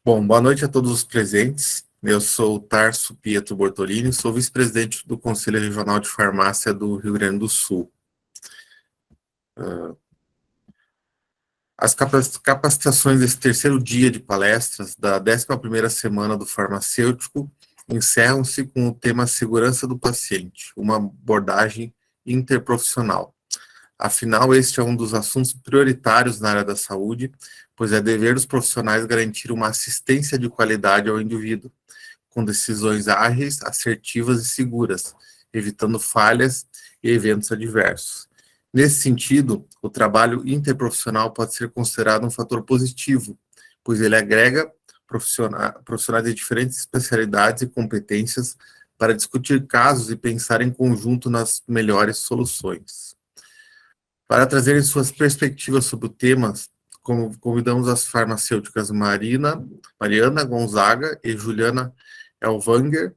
Bom, boa noite a todos os presentes. Eu sou o Tarso Pietro Bortolini, sou vice-presidente do Conselho Regional de Farmácia do Rio Grande do Sul. As capacitações desse terceiro dia de palestras da 11ª semana do farmacêutico encerram-se com o tema Segurança do Paciente, uma abordagem interprofissional. Afinal, este é um dos assuntos prioritários na área da saúde, pois é dever dos profissionais garantir uma assistência de qualidade ao indivíduo, com decisões ágeis, assertivas e seguras, evitando falhas e eventos adversos. Nesse sentido, o trabalho interprofissional pode ser considerado um fator positivo, pois ele agrega profissionais de diferentes especialidades e competências para discutir casos e pensar em conjunto nas melhores soluções. Para trazerem suas perspectivas sobre o tema, convidamos as farmacêuticas Mariana Gonzaga e Juliana Elvanger.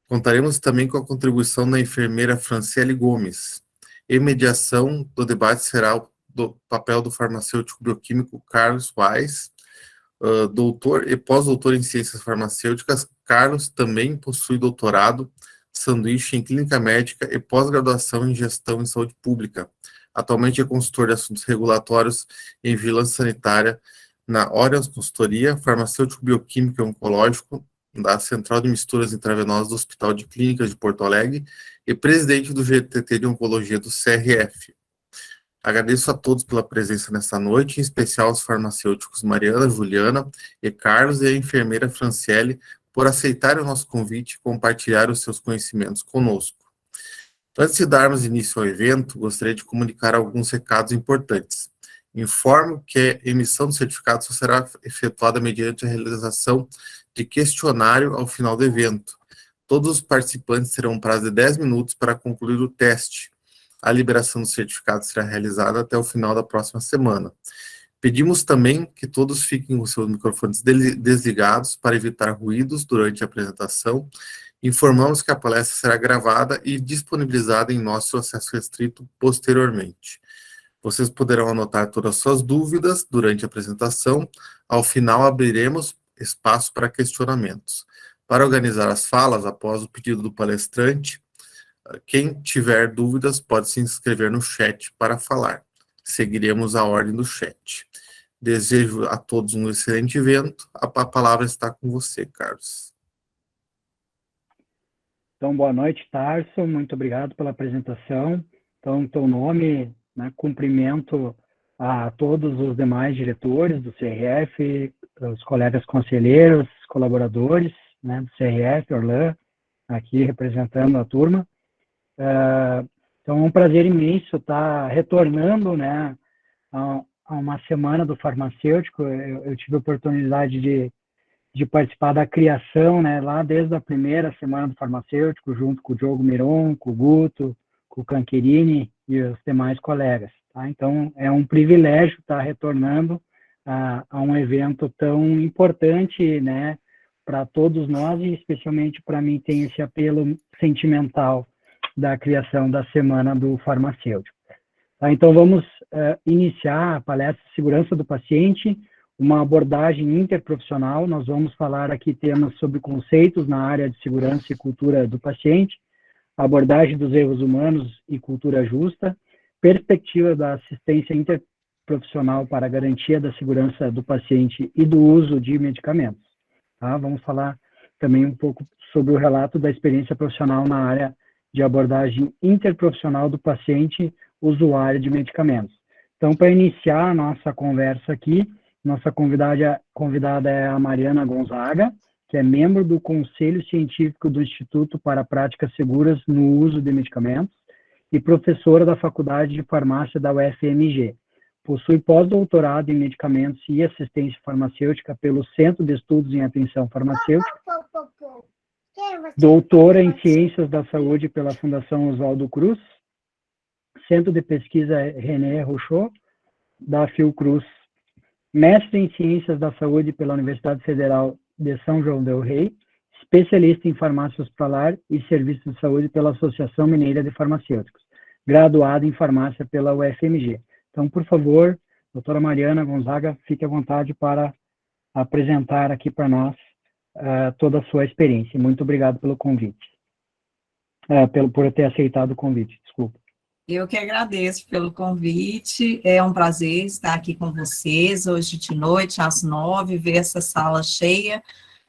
Contaremos também com a contribuição da enfermeira Franciele Gomes. Em mediação do debate será o papel do farmacêutico bioquímico Carlos Weiss, doutor e pós-doutor em ciências farmacêuticas. Carlos também possui doutorado, sanduíche em clínica médica e pós-graduação em gestão em saúde pública. Atualmente é consultor de assuntos regulatórios em vigilância sanitária na Orions Consultoria, farmacêutico bioquímico e oncológico da Central de Misturas Intravenosas do Hospital de Clínicas de Porto Alegre e presidente do GTT de Oncologia do CRF. Agradeço a todos pela presença nesta noite, em especial aos farmacêuticos Mariana, Juliana e Carlos e a enfermeira Franciele por aceitarem o nosso convite e compartilhar os seus conhecimentos conosco. Antes de darmos início ao evento, gostaria de comunicar alguns recados importantes. Informo que a emissão do certificado só será efetuada mediante a realização de questionário ao final do evento. Todos os participantes terão um prazo de 10 minutos para concluir o teste. A liberação do certificado será realizada até o final da próxima semana. Pedimos também que todos fiquem com seus microfones desligados para evitar ruídos durante a apresentação. Informamos que a palestra será gravada e disponibilizada em nosso acesso restrito posteriormente. Vocês poderão anotar todas as suas dúvidas durante a apresentação. Ao final, abriremos espaço para questionamentos. Para organizar as falas, após o pedido do palestrante, quem tiver dúvidas pode se inscrever no chat para falar. Seguiremos a ordem do chat. Desejo a todos um excelente evento. A palavra está com você, Carlos. Então, boa noite, Tarso. Muito obrigado pela apresentação. Então, teu nome, né, cumprimento a todos os demais diretores do CRF, os colegas conselheiros, colaboradores, né, do CRF, Orlan, aqui representando a turma. Então, é um prazer imenso estar retornando, né, a uma semana do farmacêutico. Eu tive a oportunidade de participar da criação, né, lá desde a primeira semana do farmacêutico, junto com o Diogo Miron, com o Guto, com o Cancherini e os demais colegas. Tá? Então, é um privilégio estar retornando a um evento tão importante, né, para todos nós, e especialmente para mim tem esse apelo sentimental da criação da Semana do Farmacêutico. Tá? Então, vamos iniciar a palestra Segurança do Paciente, uma abordagem interprofissional. Nós vamos falar aqui temas sobre conceitos na área de segurança e cultura do paciente, abordagem dos erros humanos e cultura justa, perspectiva da assistência interprofissional para a garantia da segurança do paciente e do uso de medicamentos. Tá? Vamos falar também um pouco sobre o relato da experiência profissional na área de abordagem interprofissional do paciente usuário de medicamentos. Então, para iniciar a nossa conversa aqui, nossa convidada é a Mariana Gonzaga, que é membro do Conselho Científico do Instituto para Práticas Seguras no Uso de Medicamentos e professora da Faculdade de Farmácia da UFMG. Possui pós-doutorado em medicamentos e assistência farmacêutica pelo Centro de Estudos em Atenção Farmacêutica, doutora em Ciências da Saúde pela Fundação Oswaldo Cruz, Centro de Pesquisa René Rochot, da Fiocruz, mestre em Ciências da Saúde pela Universidade Federal de São João del Rei, especialista em farmácia hospitalar e serviços de saúde pela Associação Mineira de Farmacêuticos, graduado em farmácia pela UFMG. Então, por favor, doutora Mariana Gonzaga, fique à vontade para apresentar aqui para nós toda a sua experiência. Muito obrigado pelo convite, por ter aceitado o convite, desculpa. Eu que agradeço pelo convite, é um prazer estar aqui com vocês hoje de noite, às 9, ver essa sala cheia,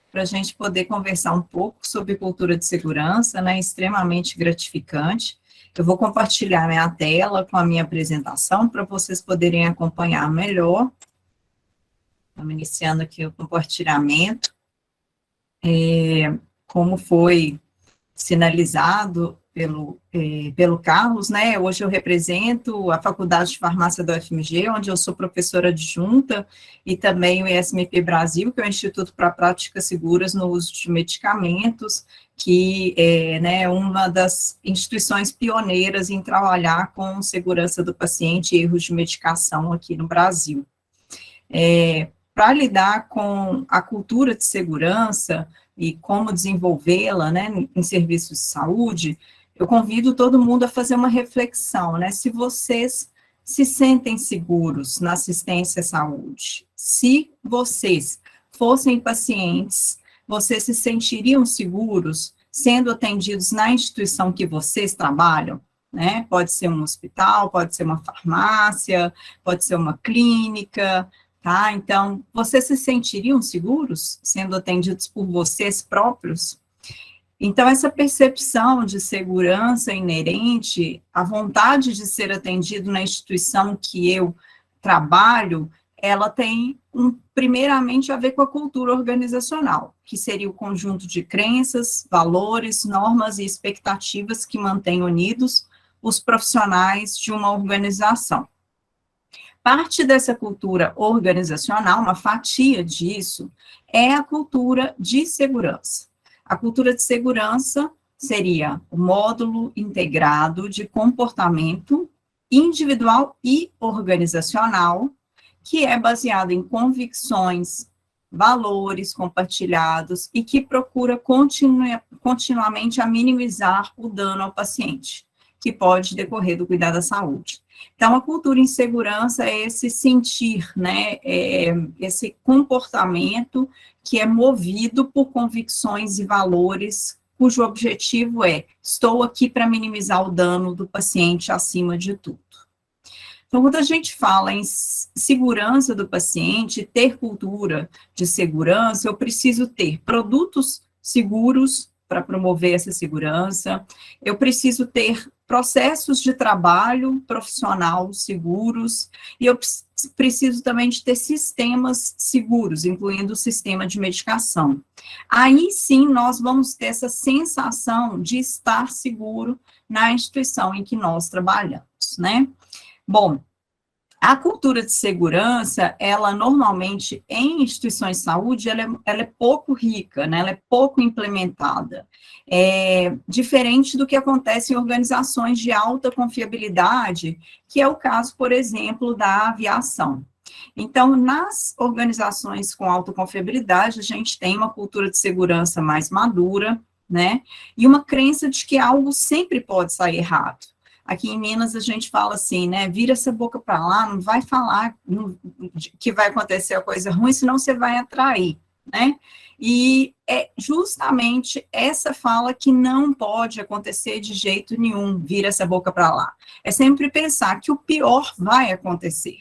para a gente poder conversar um pouco sobre cultura de segurança, né, extremamente gratificante. Eu vou compartilhar minha tela com a minha apresentação, para vocês poderem acompanhar melhor. Estamos iniciando aqui o compartilhamento. Como foi sinalizado pelo Carlos, né, hoje eu represento a Faculdade de Farmácia da UFMG, onde eu sou professora adjunta, e também o ISMP Brasil, que é o Instituto para Práticas Seguras no Uso de Medicamentos, que é, né, uma das instituições pioneiras em trabalhar com segurança do paciente e erros de medicação aqui no Brasil. Para lidar com a cultura de segurança e como desenvolvê-la, né, em serviços de saúde, eu convido todo mundo a fazer uma reflexão, né, se vocês se sentem seguros na assistência à saúde, se vocês fossem pacientes, vocês se sentiriam seguros sendo atendidos na instituição que vocês trabalham, né, pode ser um hospital, pode ser uma farmácia, pode ser uma clínica, tá? Então, vocês se sentiriam seguros sendo atendidos por vocês próprios? Então, essa percepção de segurança inerente, a vontade de ser atendido na instituição que eu trabalho, ela tem, primeiramente, a ver com a cultura organizacional, que seria o conjunto de crenças, valores, normas e expectativas que mantêm unidos os profissionais de uma organização. Parte dessa cultura organizacional, uma fatia disso, é a cultura de segurança. A cultura de segurança seria o módulo integrado de comportamento individual e organizacional, que é baseado em convicções, valores compartilhados e que procura continuamente a minimizar o dano ao paciente, que pode decorrer do cuidado da saúde. Então, a cultura em segurança é esse sentir, né, esse comportamento que é movido por convicções e valores, cujo objetivo é, estou aqui para minimizar o dano do paciente acima de tudo. Então, quando a gente fala em segurança do paciente, ter cultura de segurança, eu preciso ter produtos seguros para promover essa segurança, eu preciso ter processos de trabalho profissional seguros, e eu preciso também de ter sistemas seguros, incluindo o sistema de medicação. Aí sim nós vamos ter essa sensação de estar seguro na instituição em que nós trabalhamos, né? Bom, a cultura de segurança, ela normalmente, em instituições de saúde, ela é pouco rica, né? Ela é pouco implementada. Diferente do que acontece em organizações de alta confiabilidade, que é o caso, por exemplo, da aviação. Então, nas organizações com alta confiabilidade, a gente tem uma cultura de segurança mais madura, né? E uma crença de que algo sempre pode sair errado. Aqui em Minas a gente fala assim, né, vira essa boca para lá, não vai falar que vai acontecer a coisa ruim, senão você vai atrair, né? E é justamente essa fala que não pode acontecer de jeito nenhum, vira essa boca para lá. É sempre pensar que o pior vai acontecer.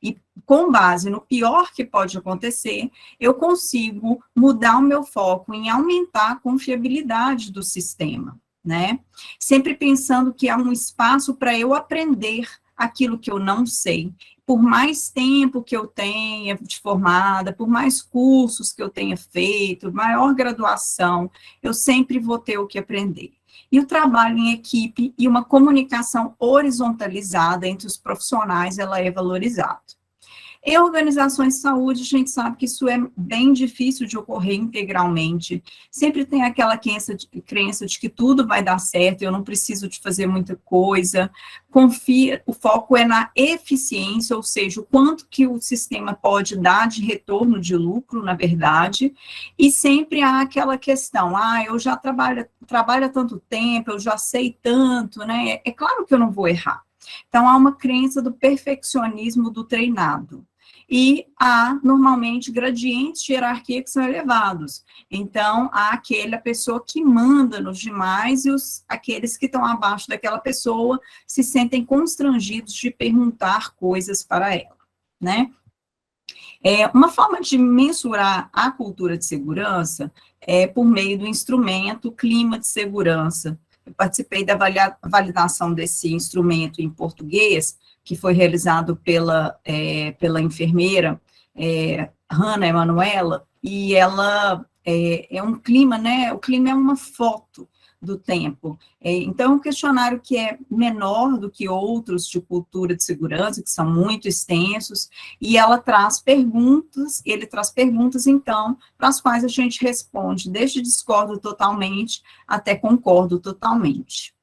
E com base no pior que pode acontecer, eu consigo mudar o meu foco em aumentar a confiabilidade do sistema, né? Sempre pensando que há um espaço para eu aprender aquilo que eu não sei. Por mais tempo que eu tenha de formada, por mais cursos que eu tenha feito, maior graduação, eu sempre vou ter o que aprender. E o trabalho em equipe e uma comunicação horizontalizada entre os profissionais, ela é valorizada. Em organizações de saúde, a gente sabe que isso é bem difícil de ocorrer integralmente. Sempre tem aquela crença de que tudo vai dar certo, eu não preciso de fazer muita coisa. Confia, o foco é na eficiência, ou seja, o quanto que o sistema pode dar de retorno de lucro, na verdade. E sempre há aquela questão, eu já trabalho há tanto tempo, eu já sei tanto, né? É claro que eu não vou errar. Então, há uma crença do perfeccionismo do treinado. E há, normalmente, gradientes de hierarquia que são elevados. Então, há aquela pessoa que manda nos demais e aqueles que estão abaixo daquela pessoa se sentem constrangidos de perguntar coisas para ela, né? Uma forma de mensurar a cultura de segurança é por meio do instrumento Clima de Segurança. Eu participei da validação desse instrumento em português, que foi realizado pela enfermeira Hanna Emanuela, e ela é um clima, né? O clima é uma foto do tempo. Então, é um questionário que é menor do que outros de cultura de segurança, que são muito extensos, e ele traz perguntas, então, para as quais a gente responde, desde discordo totalmente até concordo totalmente.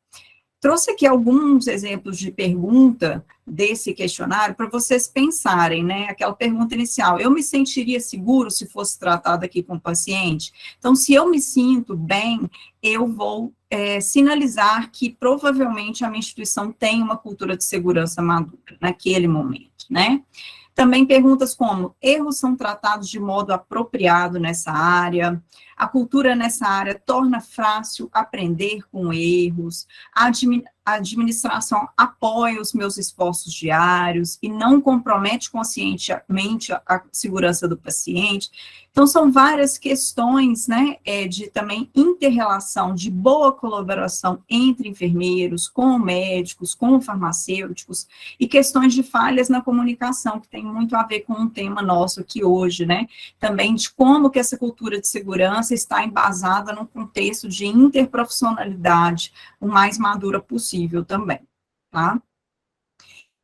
Trouxe aqui alguns exemplos de pergunta desse questionário para vocês pensarem, né? Aquela pergunta inicial: eu me sentiria seguro se fosse tratado aqui com o paciente? Então, se eu me sinto bem, eu vou sinalizar que provavelmente a minha instituição tem uma cultura de segurança madura naquele momento, né? Também perguntas como: erros são tratados de modo apropriado nessa área? A cultura nessa área torna fácil aprender com erros? A administração apoia os meus esforços diários e não compromete conscientemente a segurança do paciente? Então, são várias questões, né, de também inter-relação, de boa colaboração entre enfermeiros, com médicos, com farmacêuticos, e questões de falhas na comunicação, que tem muito a ver com um tema nosso aqui hoje, né, também de como que essa cultura de segurança está embasada num contexto de interprofissionalidade o mais madura possível também, tá?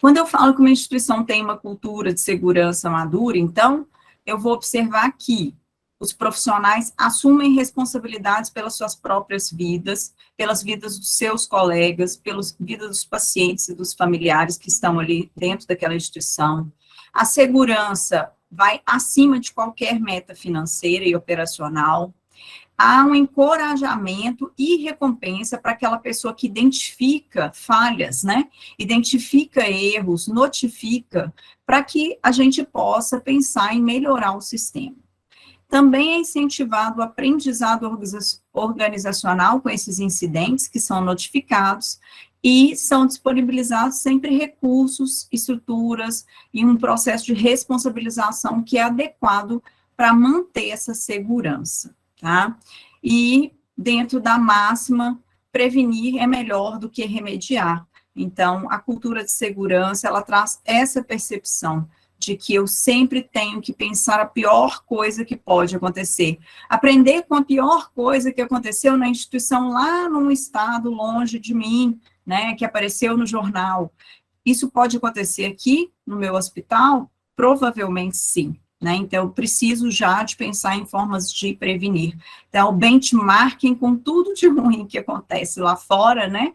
Quando eu falo que uma instituição tem uma cultura de segurança madura, então, eu vou observar que os profissionais assumem responsabilidades pelas suas próprias vidas, pelas vidas dos seus colegas, pelas vidas dos pacientes e dos familiares que estão ali dentro daquela instituição. A segurança vai acima de qualquer meta financeira e operacional. Há um encorajamento e recompensa para aquela pessoa que identifica falhas, né? Identifica erros, notifica, para que a gente possa pensar em melhorar o sistema. Também é incentivado o aprendizado organizacional com esses incidentes que são notificados e são disponibilizados sempre recursos, estruturas e um processo de responsabilização que é adequado para manter essa segurança. Tá? E dentro da máxima, prevenir é melhor do que remediar. Então, a cultura de segurança, ela traz essa percepção de que eu sempre tenho que pensar a pior coisa que pode acontecer. Aprender com a pior coisa que aconteceu na instituição lá num estado longe de mim, né, que apareceu no jornal. Isso pode acontecer aqui no meu hospital? Provavelmente sim. Né? Então, eu preciso já de pensar em formas de prevenir. Então, o benchmarking com tudo de ruim que acontece lá fora, né,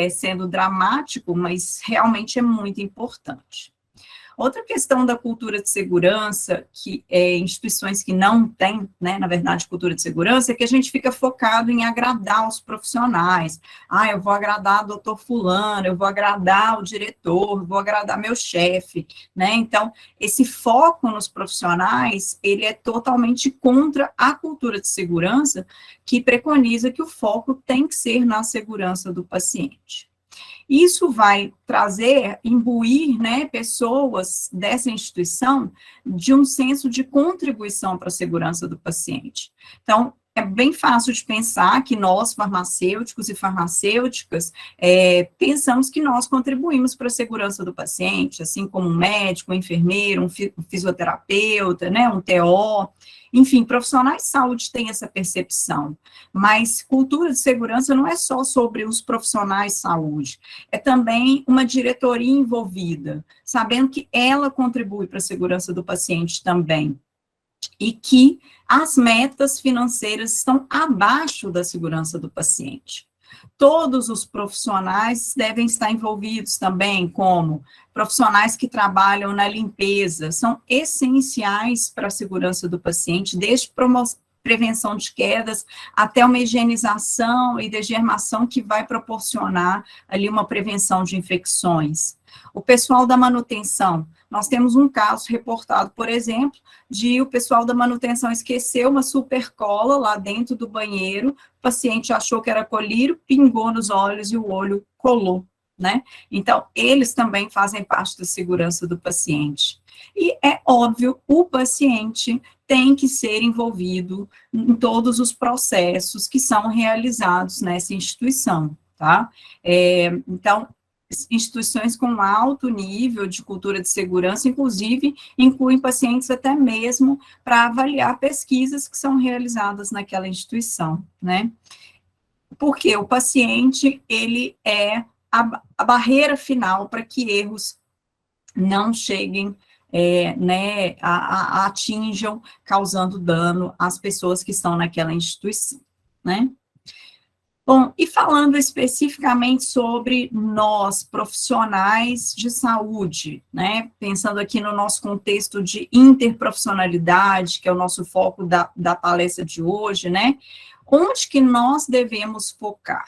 sendo dramático, mas realmente é muito importante. Outra questão da cultura de segurança, que instituições que não têm, né, na verdade, cultura de segurança, é que a gente fica focado em agradar os profissionais. Ah, eu vou agradar o doutor fulano, eu vou agradar o diretor, eu vou agradar meu chefe, né? Então, esse foco nos profissionais, ele é totalmente contra a cultura de segurança, que preconiza que o foco tem que ser na segurança do paciente. Isso vai trazer, imbuir, né, pessoas dessa instituição de um senso de contribuição para a segurança do paciente. Então, é bem fácil de pensar que nós, farmacêuticos e farmacêuticas, pensamos que nós contribuímos para a segurança do paciente, assim como um médico, um enfermeiro, um fisioterapeuta, né, um TO, enfim, profissionais de saúde têm essa percepção, mas cultura de segurança não é só sobre os profissionais de saúde, é também uma diretoria envolvida, sabendo que ela contribui para a segurança do paciente também, e que as metas financeiras estão abaixo da segurança do paciente. Todos os profissionais devem estar envolvidos também, como profissionais que trabalham na limpeza, são essenciais para a segurança do paciente, desde prevenção de quedas, até uma higienização e degermação que vai proporcionar ali uma prevenção de infecções. O pessoal da manutenção, nós temos um caso reportado, por exemplo, de o pessoal da manutenção esqueceu uma supercola lá dentro do banheiro, o paciente achou que era colírio, pingou nos olhos e o olho colou, né? Então, eles também fazem parte da segurança do paciente. E é óbvio, o paciente tem que ser envolvido em todos os processos que são realizados nessa instituição, tá? Então, instituições com alto nível de cultura de segurança, inclusive, incluem pacientes até mesmo para avaliar pesquisas que são realizadas naquela instituição, né? Porque o paciente, ele é a barreira final para que erros não cheguem, né, atinjam, causando dano às pessoas que estão naquela instituição, né? Bom, e falando especificamente sobre nós, profissionais de saúde, né, pensando aqui no nosso contexto de interprofissionalidade, que é o nosso foco da palestra de hoje, né, onde que nós devemos focar?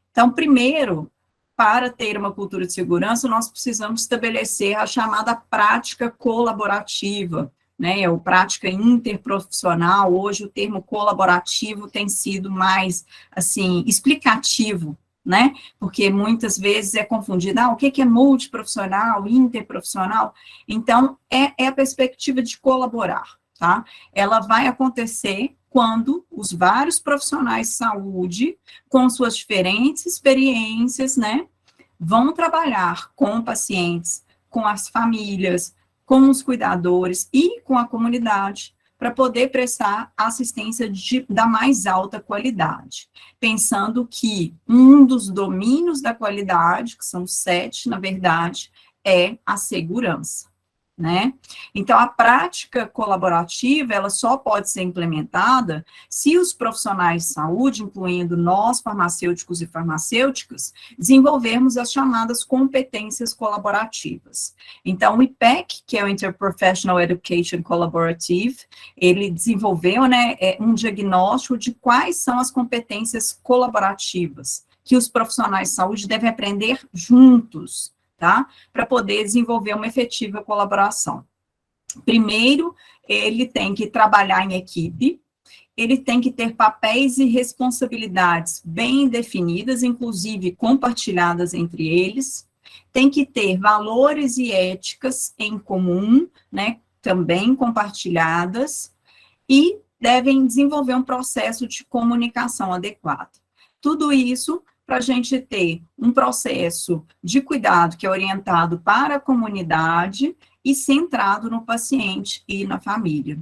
Então, primeiro, para ter uma cultura de segurança, nós precisamos estabelecer a chamada prática colaborativa, né, ou prática interprofissional. Hoje o termo colaborativo tem sido mais, assim, explicativo, né, porque muitas vezes é confundido, o que é multiprofissional, interprofissional? Então, é a perspectiva de colaborar, tá? Ela vai acontecer quando os vários profissionais de saúde, com suas diferentes experiências, né, vão trabalhar com pacientes, com as famílias, com os cuidadores e com a comunidade, para poder prestar assistência da mais alta qualidade. Pensando que um dos domínios da qualidade, que são 7, na verdade, é a segurança, né? Então, a prática colaborativa, ela só pode ser implementada se os profissionais de saúde, incluindo nós, farmacêuticos e farmacêuticas, desenvolvermos as chamadas competências colaborativas. Então, o IPEC, que é o Interprofessional Education Collaborative, ele desenvolveu, né, um diagnóstico de quais são as competências colaborativas que os profissionais de saúde devem aprender juntos, tá? Para poder desenvolver uma efetiva colaboração. Primeiro, ele tem que trabalhar em equipe, ele tem que ter papéis e responsabilidades bem definidas, inclusive compartilhadas entre eles, tem que ter valores e éticas em comum, né, também compartilhadas, e devem desenvolver um processo de comunicação adequado. Tudo isso para a gente ter um processo de cuidado que é orientado para a comunidade e centrado no paciente e na família.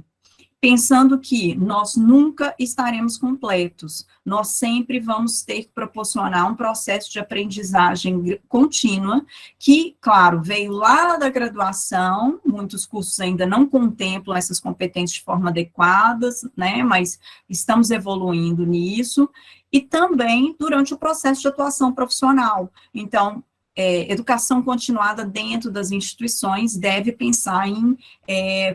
Pensando que nós nunca estaremos completos, nós sempre vamos ter que proporcionar um processo de aprendizagem contínua, que, claro, veio lá da graduação, muitos cursos ainda não contemplam essas competências de forma adequada, né, mas estamos evoluindo nisso, e também durante o processo de atuação profissional. Então, educação continuada dentro das instituições deve pensar em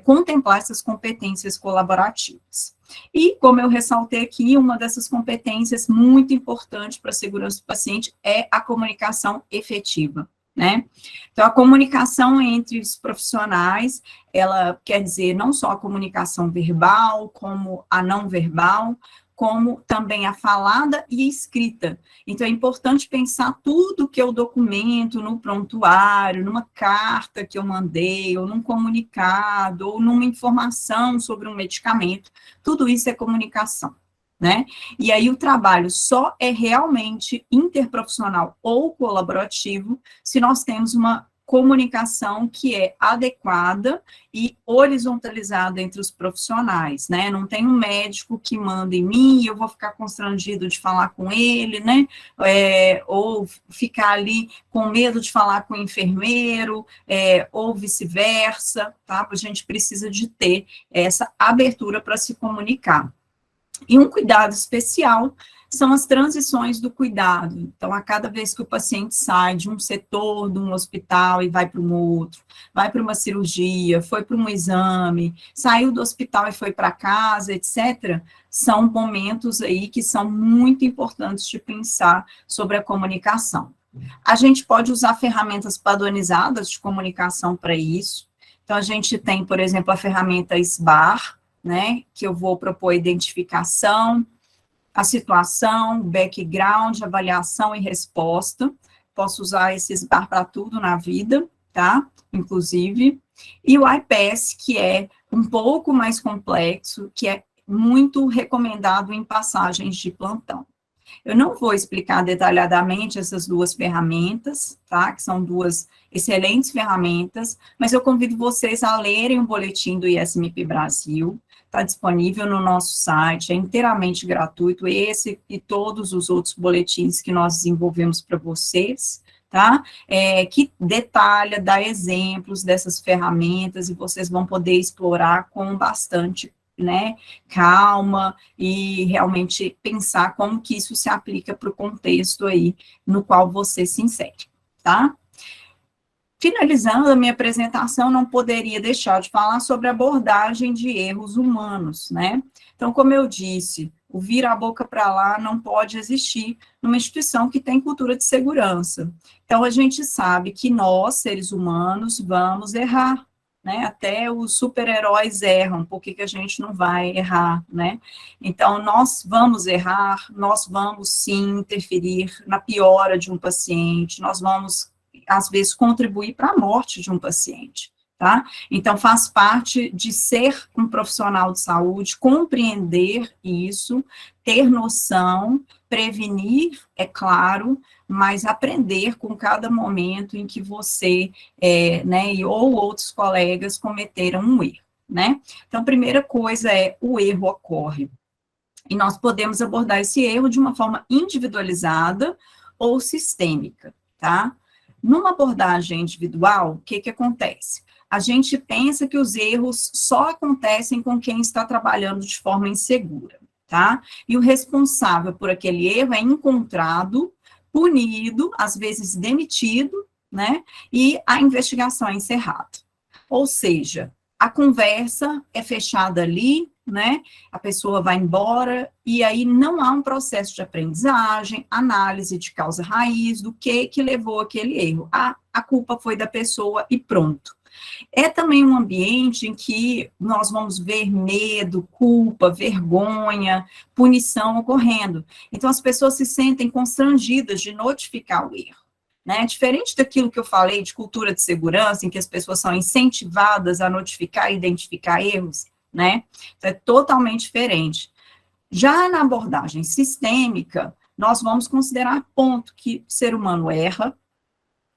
contemplar essas competências colaborativas. E, como eu ressaltei aqui, uma dessas competências muito importante para a segurança do paciente é a comunicação efetiva, né? Então, a comunicação entre os profissionais, ela quer dizer não só a comunicação verbal, como a não verbal, como também a falada e a escrita. Então, é importante pensar tudo que eu documento no prontuário, numa carta que eu mandei, ou num comunicado, ou numa informação sobre um medicamento. Tudo isso é comunicação, né? E aí o trabalho só é realmente interprofissional ou colaborativo se nós temos uma comunicação que é adequada e horizontalizada entre os profissionais, né? Não tem um médico que manda em mim e eu vou ficar constrangido de falar com ele, né? Ou ficar ali com medo de falar com o enfermeiro, ou vice-versa, tá? A gente precisa de ter essa abertura para se comunicar. E um cuidado especial são as transições do cuidado. Então, a cada vez que o paciente sai de um setor de um hospital e vai para um outro, vai para uma cirurgia, foi para um exame, saiu do hospital e foi para casa, etc., são momentos aí que são muito importantes de pensar sobre a comunicação. A gente pode usar ferramentas padronizadas de comunicação para isso. Então, a gente tem, por exemplo, a ferramenta SBAR, né, que eu vou propor identificação, a situação, background, avaliação e resposta. Posso usar esse SBAR para tudo na vida, tá? Inclusive. E o IPS, que é um pouco mais complexo, que é muito recomendado em passagens de plantão. Eu não vou explicar detalhadamente essas duas ferramentas, tá? Que são duas excelentes ferramentas, mas eu convido vocês a lerem o boletim do ISMP Brasil. Está disponível no nosso site, é inteiramente gratuito, esse e todos os outros boletins que nós desenvolvemos para vocês, tá? Que detalha, dá exemplos dessas ferramentas, e vocês vão poder explorar com bastante, né, calma, e realmente pensar como que isso se aplica para o contexto aí no qual você se insere, tá? Finalizando a minha apresentação, não poderia deixar de falar sobre a abordagem de erros humanos, né? Então, como eu disse, o vira a boca para lá não pode existir numa instituição que tem cultura de segurança. Então, a gente sabe que nós, seres humanos, vamos errar, né? Até os super-heróis erram, por que a gente não vai errar, né? Então, nós vamos errar, nós vamos, sim, interferir na piora de um paciente, nós vamos, às vezes, contribuir para a morte de um paciente, tá? Então, faz parte de ser um profissional de saúde, compreender isso, ter noção, prevenir, é claro, mas aprender com cada momento em que você, né, ou outros colegas cometeram um erro, né? Então, a primeira coisa é, o erro ocorre. E nós podemos abordar esse erro de uma forma individualizada ou sistêmica, tá? Numa abordagem individual, o que acontece? A gente pensa que os erros só acontecem com quem está trabalhando de forma insegura, tá? E o responsável por aquele erro é encontrado, punido, às vezes demitido, né? E a investigação é encerrada. Ou seja, a conversa é fechada ali, né? A pessoa vai embora, e aí não há um processo de aprendizagem, análise de causa raiz, do que levou aquele erro. A culpa foi da pessoa e pronto. É também um ambiente em que nós vamos ver medo, culpa, vergonha, punição ocorrendo. Então, as pessoas se sentem constrangidas de notificar o erro, né? Diferente daquilo que eu falei de cultura de segurança, em que as pessoas são incentivadas a notificar e identificar erros, né? Então, é totalmente diferente. Já na abordagem sistêmica, nós vamos considerar ponto que o ser humano erra,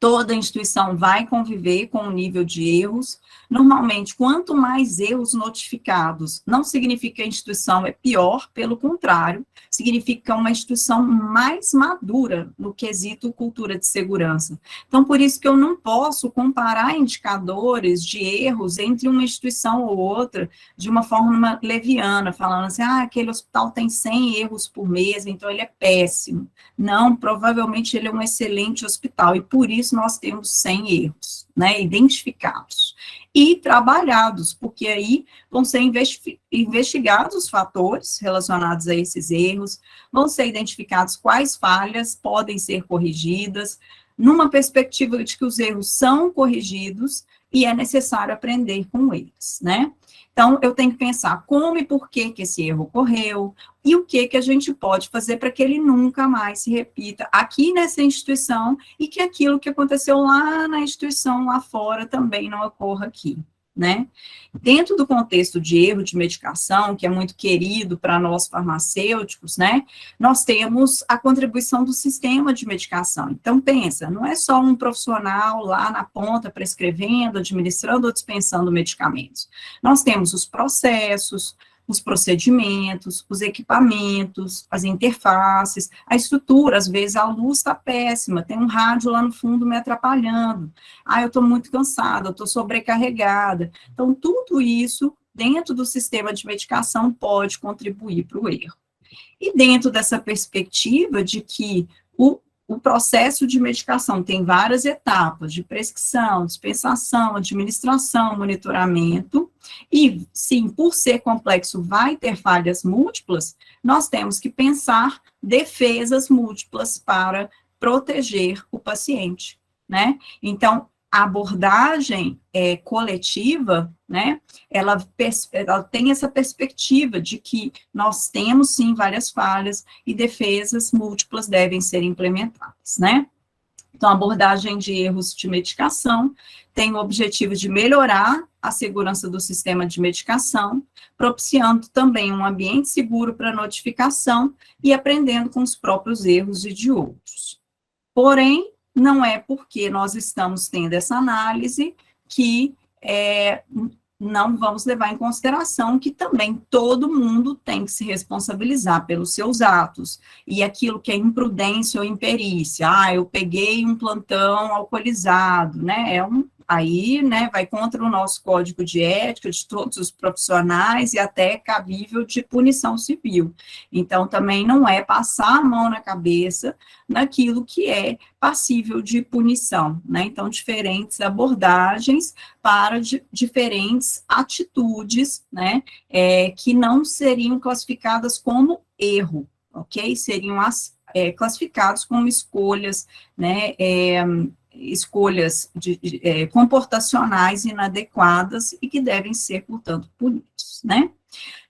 toda instituição vai conviver com um nível de erros. Normalmente, quanto mais erros notificados, não significa que a instituição é pior, pelo contrário, significa uma instituição mais madura no quesito cultura de segurança. Então, por isso que eu não posso comparar indicadores de erros entre uma instituição ou outra de uma forma leviana, falando assim, aquele hospital tem 100 erros por mês, então ele é péssimo. Não, provavelmente ele é um excelente hospital, e por isso nós temos 100 erros, né, identificados e trabalhados, porque aí vão ser investigados os fatores relacionados a esses erros, vão ser identificados quais falhas podem ser corrigidas, numa perspectiva de que os erros são corrigidos e é necessário aprender com eles, né? Então, eu tenho que pensar como e por que esse erro ocorreu, e o que a gente pode fazer para que ele nunca mais se repita aqui nessa instituição, e que aquilo que aconteceu lá na instituição, lá fora, também não ocorra aqui, né? Dentro do contexto de erro de medicação, que é muito querido para nós farmacêuticos, né, nós temos a contribuição do sistema de medicação. Então, pensa, não é só um profissional lá na ponta prescrevendo, administrando ou dispensando medicamentos. Nós temos os processos, os procedimentos, os equipamentos, as interfaces, a estrutura, às vezes a luz está péssima, tem um rádio lá no fundo me atrapalhando, eu estou muito cansada, eu estou sobrecarregada. Então, tudo isso, dentro do sistema de medicação, pode contribuir para o erro. E dentro dessa perspectiva de que o processo de medicação tem várias etapas, de prescrição, dispensação, administração, monitoramento, e sim, por ser complexo, vai ter falhas múltiplas, nós temos que pensar defesas múltiplas para proteger o paciente, né? Então, a abordagem coletiva, né, ela tem essa perspectiva de que nós temos, sim, várias falhas e defesas múltiplas devem ser implementadas, né? Então, a abordagem de erros de medicação tem o objetivo de melhorar a segurança do sistema de medicação, propiciando também um ambiente seguro para notificação e aprendendo com os próprios erros e de outros. Porém, não é porque nós estamos tendo essa análise que não vamos levar em consideração que também todo mundo tem que se responsabilizar pelos seus atos, e aquilo que é imprudência ou imperícia, eu peguei um plantão alcoolizado, né, aí, né, vai contra o nosso código de ética de todos os profissionais e até cabível de punição civil. Então, também não é passar a mão na cabeça naquilo que é passível de punição, né? Então, diferentes abordagens para diferentes atitudes, né, que não seriam classificadas como erro, ok? Seriam classificados como escolhas, né, escolhas comportacionais inadequadas e que devem ser, portanto, punidos, né?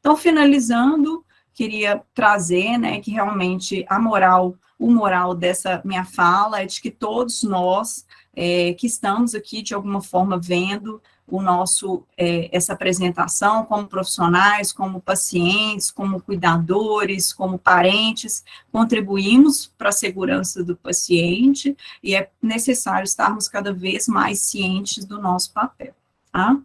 Então, finalizando, queria trazer, né, que realmente o moral dessa minha fala é de que todos nós que estamos aqui, de alguma forma, vendo essa apresentação como profissionais, como pacientes, como cuidadores, como parentes, contribuímos para a segurança do paciente e é necessário estarmos cada vez mais cientes do nosso papel, tá?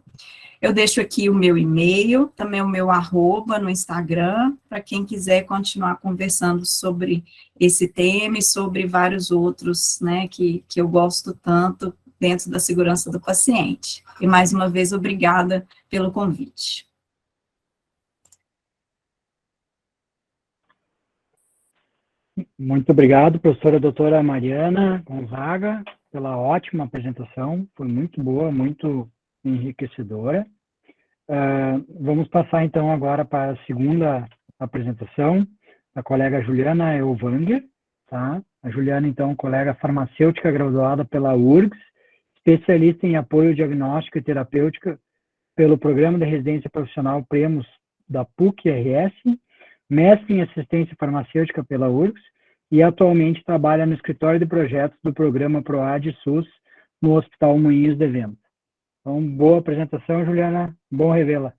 Eu deixo aqui o meu e-mail, também o meu @ no Instagram, para quem quiser continuar conversando sobre esse tema e sobre vários outros, né, que eu gosto tanto dentro da segurança do paciente. E, mais uma vez, obrigada pelo convite. Muito obrigado, professora doutora Mariana Gonzaga, pela ótima apresentação, foi muito boa, muito enriquecedora. Vamos passar, então, agora para a segunda apresentação, da colega Juliana Elvanger, tá? A Juliana, então, colega farmacêutica graduada pela URGS, especialista em apoio diagnóstico e terapêutica pelo Programa de Residência Profissional Prêmios da PUC-RS, mestre em assistência farmacêutica pela URGS e atualmente trabalha no escritório de projetos do programa PROAD SUS no Hospital Moinhos de Vento. Então, boa apresentação, Juliana. Bom revê-la.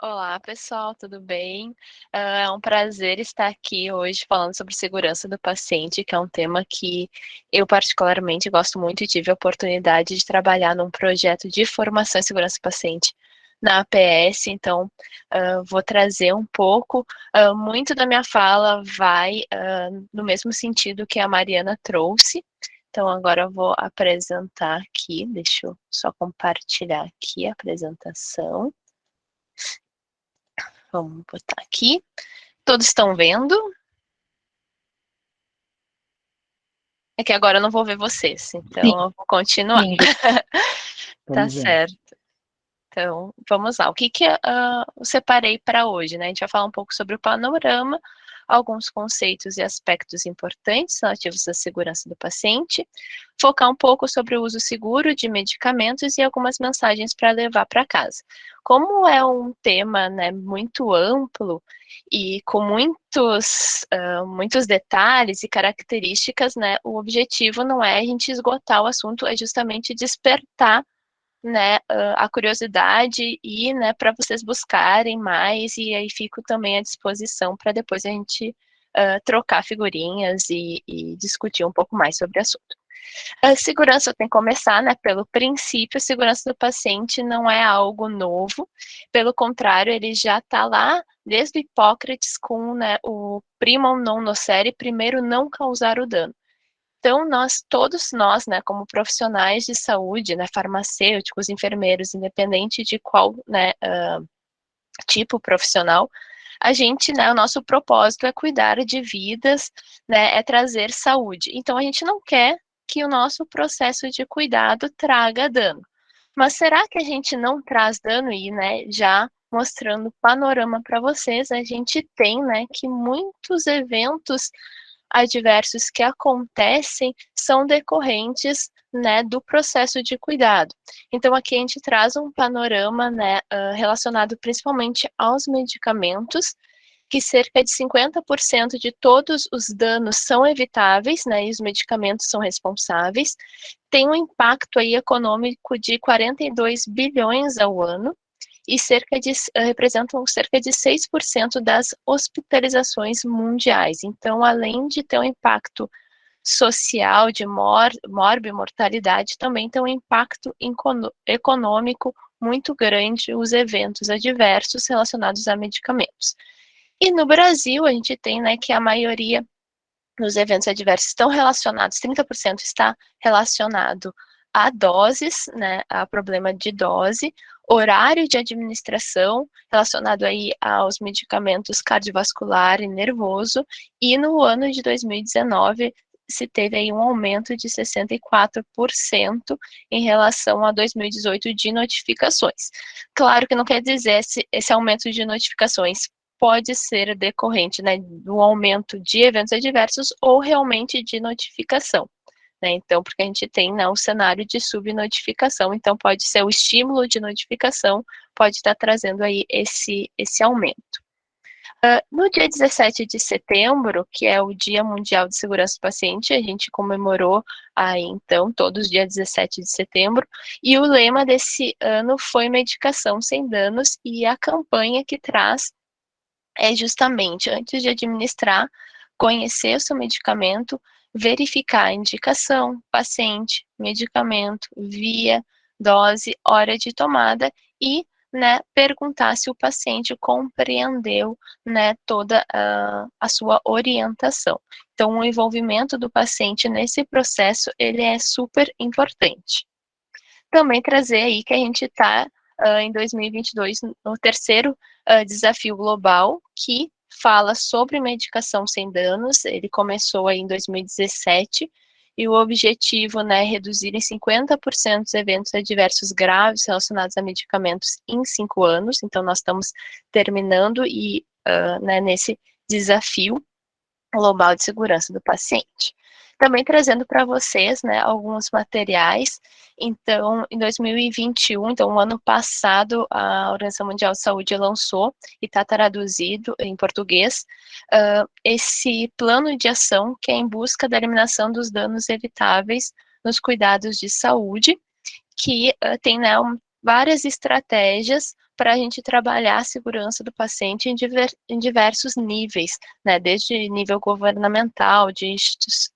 Olá, pessoal, tudo bem? É um prazer estar aqui hoje falando sobre segurança do paciente, que é um tema que eu particularmente gosto muito e tive a oportunidade de trabalhar num projeto de formação em segurança do paciente na APS, então vou trazer um pouco, muito da minha fala vai no mesmo sentido que a Mariana trouxe. Então, agora eu vou apresentar aqui, deixa eu só compartilhar aqui a apresentação. Vamos botar aqui. Todos estão vendo? É que agora eu não vou ver vocês, então eu vou continuar. Tá certo. Então, vamos lá. O que eu separei para hoje, né? A gente vai falar um pouco sobre o panorama, alguns conceitos e aspectos importantes relativos à segurança do paciente, focar um pouco sobre o uso seguro de medicamentos e algumas mensagens para levar para casa. Como é um tema, né, muito amplo e com muitos detalhes e características, né, o objetivo não é a gente esgotar o assunto, é justamente despertar, né, a curiosidade e, né, para vocês buscarem mais, e aí fico também à disposição para depois a gente trocar figurinhas e discutir um pouco mais sobre o assunto. A segurança tem que começar, né, pelo princípio, a segurança do paciente não é algo novo, pelo contrário, ele já está lá desde o Hipócrates com, né, o primum non nocere, primeiro não causar o dano. Então, todos nós, né, como profissionais de saúde, né, farmacêuticos, enfermeiros, independente de qual, né, tipo profissional, a gente, né, o nosso propósito é cuidar de vidas, né, é trazer saúde. Então, a gente não quer que o nosso processo de cuidado traga dano. Mas será que a gente não traz dano? E, né, já mostrando o panorama para vocês, a gente tem, né, que muitos eventos adversos que acontecem são decorrentes, né, do processo de cuidado. Então, aqui a gente traz um panorama, né, relacionado principalmente aos medicamentos, que cerca de 50% de todos os danos são evitáveis, né, e os medicamentos são responsáveis. Tem um impacto aí econômico de 42 bilhões ao ano, e representam cerca de 6% das hospitalizações mundiais. Então, além de ter um impacto social de mortalidade, também tem um impacto econômico muito grande os eventos adversos relacionados a medicamentos. E no Brasil, a gente tem, né, que a maioria dos eventos adversos estão relacionados, 30% está relacionado a doses, né, a problema de dose, horário de administração, relacionado aí aos medicamentos cardiovascular e nervoso, e no ano de 2019 se teve aí um aumento de 64% em relação a 2018 de notificações. Claro que não quer dizer esse aumento de notificações pode ser decorrente, né, do aumento de eventos adversos ou realmente de notificação, né? Então, porque a gente tem, né, um cenário de subnotificação, então pode ser o estímulo de notificação, pode estar trazendo aí esse aumento. No dia 17 de setembro, que é o Dia Mundial de Segurança do Paciente, a gente comemorou aí, então, todos os dias 17 de setembro, e o lema desse ano foi Medicação Sem Danos, e a campanha que traz é justamente, antes de administrar, conhecer o seu medicamento, verificar a indicação, paciente, medicamento, via, dose, hora de tomada e, né, perguntar se o paciente compreendeu, né, toda a sua orientação. Então, o envolvimento do paciente nesse processo, ele é super importante. Também trazer aí que a gente está em 2022 no terceiro desafio global, que fala sobre medicação sem danos. Ele começou aí em 2017, e o objetivo, né, é reduzir em 50% os eventos adversos graves relacionados a medicamentos em 5 anos. Então, nós estamos terminando né, nesse desafio global de segurança do paciente. Também trazendo para vocês, né, alguns materiais. Então, em 2021, então, o ano passado, a Organização Mundial de Saúde lançou, e está traduzido em português, esse plano de ação que é em busca da eliminação dos danos evitáveis nos cuidados de saúde, que tem, né, várias estratégias para a gente trabalhar a segurança do paciente em diversos níveis, né, desde nível governamental, de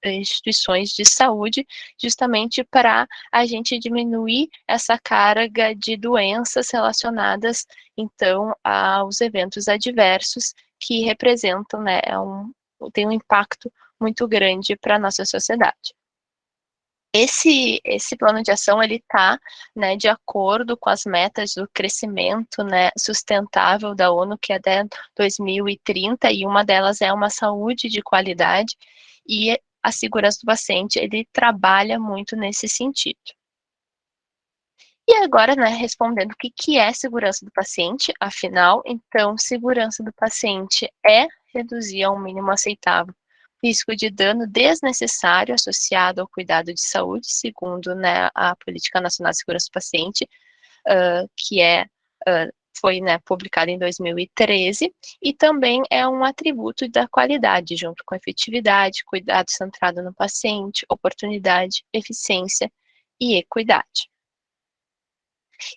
instituições de saúde, justamente para a gente diminuir essa carga de doenças relacionadas, então, aos eventos adversos que representam, né, tem um impacto muito grande para a nossa sociedade. Esse plano de ação, ele está, né, de acordo com as metas do crescimento, né, sustentável da ONU, que é até 2030, e uma delas é uma saúde de qualidade, e a segurança do paciente, ele trabalha muito nesse sentido. E agora, né, respondendo o que é segurança do paciente, afinal, então, segurança do paciente é reduzir ao mínimo aceitável risco de dano desnecessário associado ao cuidado de saúde, segundo, né, a Política Nacional de Segurança do Paciente, que foi, né, publicada em 2013, e também é um atributo da qualidade, junto com efetividade, cuidado centrado no paciente, oportunidade, eficiência e equidade.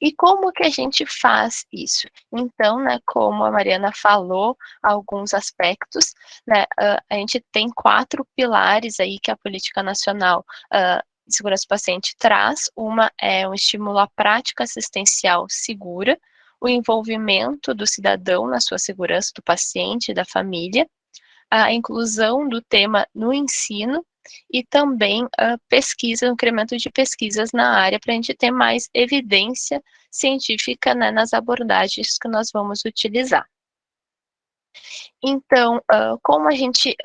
E como que a gente faz isso? Então, né, como a Mariana falou, alguns aspectos, né, a gente tem 4 pilares aí que a Política Nacional de Segurança do Paciente traz. Uma é um estímulo à prática assistencial segura, o envolvimento do cidadão na sua segurança, do paciente e da família, a inclusão do tema no ensino, e também pesquisa, incremento de pesquisas na área, para a gente ter mais evidência científica, né, nas abordagens que nós vamos utilizar. Então, como a gente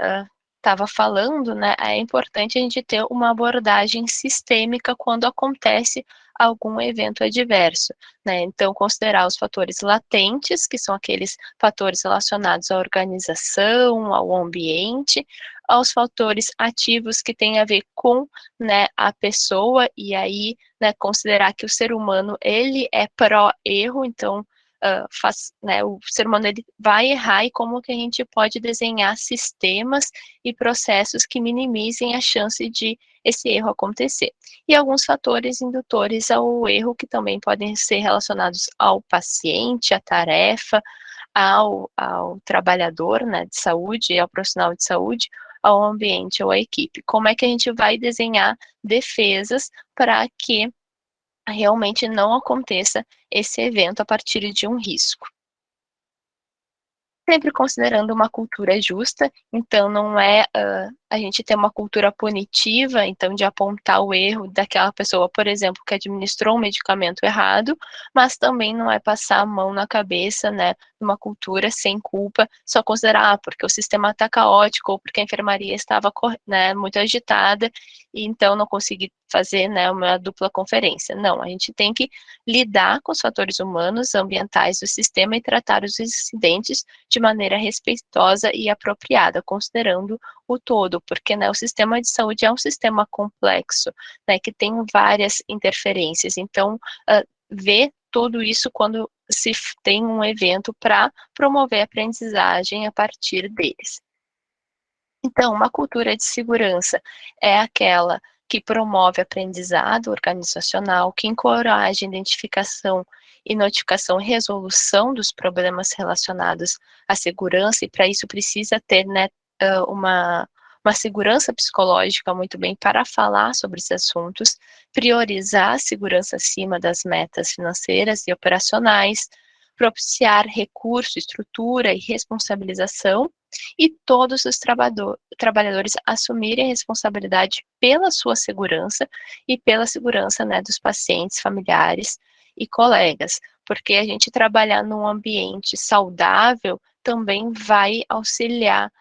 estava falando, né, é importante a gente ter uma abordagem sistêmica quando acontece algum evento adverso, né? Então, considerar os fatores latentes, que são aqueles fatores relacionados à organização, ao ambiente, aos fatores ativos que têm a ver com, né, a pessoa, e aí, né, considerar que o ser humano, ele é pró-erro, então, né, o ser humano ele vai errar, e como que a gente pode desenhar sistemas e processos que minimizem a chance de esse erro acontecer. E alguns fatores indutores ao erro que também podem ser relacionados ao paciente, à tarefa, ao trabalhador, né, de saúde, ao profissional de saúde, ao ambiente ou à equipe. Como é que a gente vai desenhar defesas para que realmente não aconteça esse evento a partir de um risco? Sempre considerando uma cultura justa, então não é a gente ter uma cultura punitiva, então de apontar o erro daquela pessoa, por exemplo, que administrou um medicamento errado, mas também não é passar a mão na cabeça, né, numa cultura sem culpa, só considerar, porque o sistema está caótico, ou porque a enfermaria estava, né, muito agitada, e então não consegui fazer, né, uma dupla conferência. Não, a gente tem que lidar com os fatores humanos, ambientais do sistema e tratar os incidentes de maneira respeitosa e apropriada, considerando o todo, porque, né, o sistema de saúde é um sistema complexo, né, que tem várias interferências, então, ver tudo isso quando se tem um evento para promover a aprendizagem a partir deles. Então, uma cultura de segurança é aquela que promove aprendizado organizacional, que encoraja a identificação e notificação e resolução dos problemas relacionados à segurança, e para isso precisa ter, né, uma segurança psicológica muito bem para falar sobre esses assuntos, priorizar a segurança acima das metas financeiras e operacionais, propiciar recurso, estrutura e responsabilização, e todos os trabalhadores assumirem a responsabilidade pela sua segurança e pela segurança, né, dos pacientes, familiares e colegas, porque a gente trabalhar num ambiente saudável também vai auxiliar,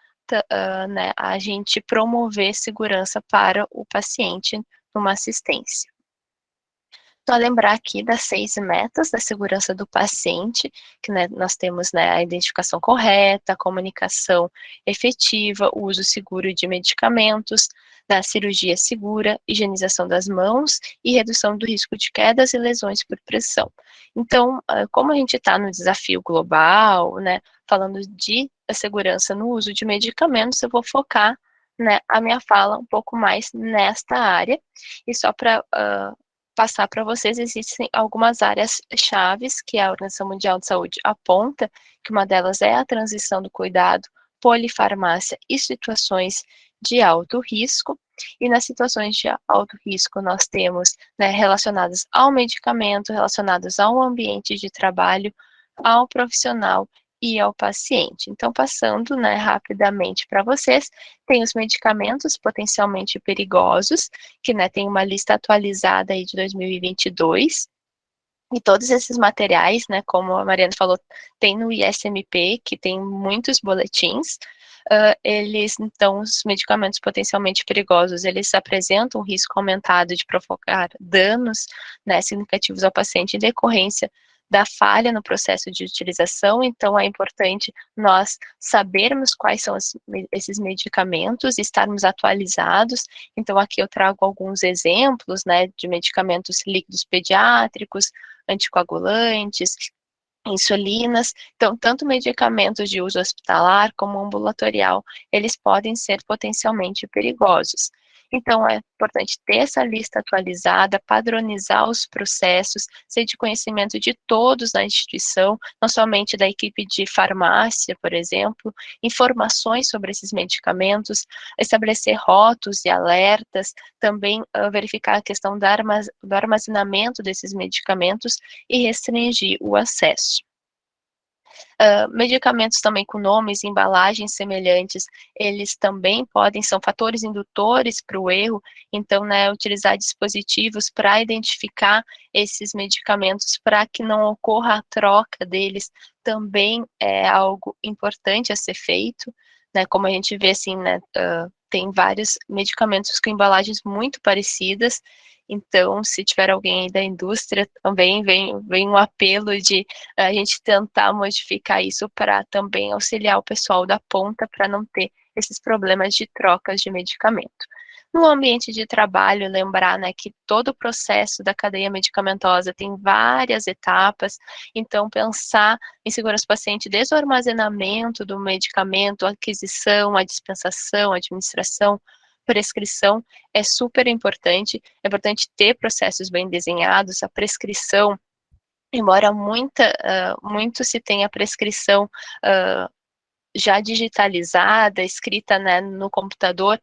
né, a gente promover segurança para o paciente numa assistência. Só lembrar aqui das 6 metas da segurança do paciente, que, né, nós temos, né, a identificação correta, a comunicação efetiva, o uso seguro de medicamentos, da cirurgia segura, higienização das mãos e redução do risco de quedas e lesões por pressão. Então, como a gente está no desafio global, né, falando de segurança no uso de medicamentos, eu vou focar, né, a minha fala um pouco mais nesta área, e só para passar para vocês, existem algumas áreas chaves que a Organização Mundial de Saúde aponta, que uma delas é a transição do cuidado, polifarmácia e situações de alto risco. E nas situações de alto risco nós temos, né, relacionadas ao medicamento, relacionadas ao ambiente de trabalho, ao profissional e ao paciente. Então, passando, né, rapidamente para vocês, tem os medicamentos potencialmente perigosos, que, né, tem uma lista atualizada aí de 2022, e todos esses materiais, né, como a Mariana falou, tem no ISMP, que tem muitos boletins. Eles, então, os medicamentos potencialmente perigosos, eles apresentam um risco aumentado de provocar danos, né, significativos ao paciente em decorrência da falha no processo de utilização. Então é importante nós sabermos quais são esses medicamentos e estarmos atualizados. Então aqui eu trago alguns exemplos, né, de medicamentos líquidos pediátricos, anticoagulantes, insulinas. Então, tanto medicamentos de uso hospitalar como ambulatorial, eles podem ser potencialmente perigosos. Então, é importante ter essa lista atualizada, padronizar os processos, ser de conhecimento de todos na instituição, não somente da equipe de farmácia, por exemplo, informações sobre esses medicamentos, estabelecer rótulos e alertas, também verificar a questão do armazenamento desses medicamentos e restringir o acesso. Medicamentos também com nomes e embalagens semelhantes, eles também são fatores indutores para o erro, então, né, utilizar dispositivos para identificar esses medicamentos para que não ocorra a troca deles também é algo importante a ser feito, né, como a gente vê, assim, né, tem vários medicamentos com embalagens muito parecidas, então, se tiver alguém aí da indústria, também vem um apelo de a gente tentar modificar isso para também auxiliar o pessoal da ponta para não ter esses problemas de trocas de medicamento. No ambiente de trabalho, lembrar, né, que todo o processo da cadeia medicamentosa tem várias etapas, então pensar em segurança do paciente desde o armazenamento do medicamento, a aquisição, a dispensação, a administração, prescrição, é super importante. É importante ter processos bem desenhados, a prescrição, embora muito se tenha prescrição já digitalizada, escrita, né, no computador,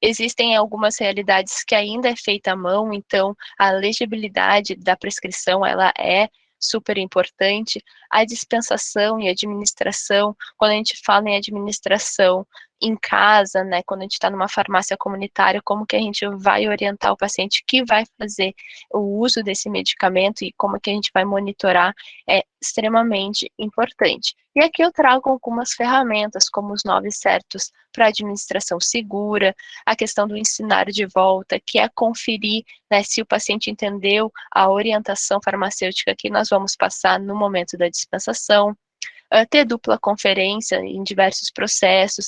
existem algumas realidades que ainda é feita à mão, então a legibilidade da prescrição, ela é super importante. A dispensação e administração, quando a gente fala em administração em casa, né, quando a gente está numa farmácia comunitária, como que a gente vai orientar o paciente que vai fazer o uso desse medicamento e como que a gente vai monitorar, é extremamente importante. E aqui eu trago algumas ferramentas, como os 9 certos para administração segura, a questão do ensinar de volta, que é conferir, né, se o paciente entendeu a orientação farmacêutica que nós vamos passar no momento da dispensação, ter dupla conferência em diversos processos,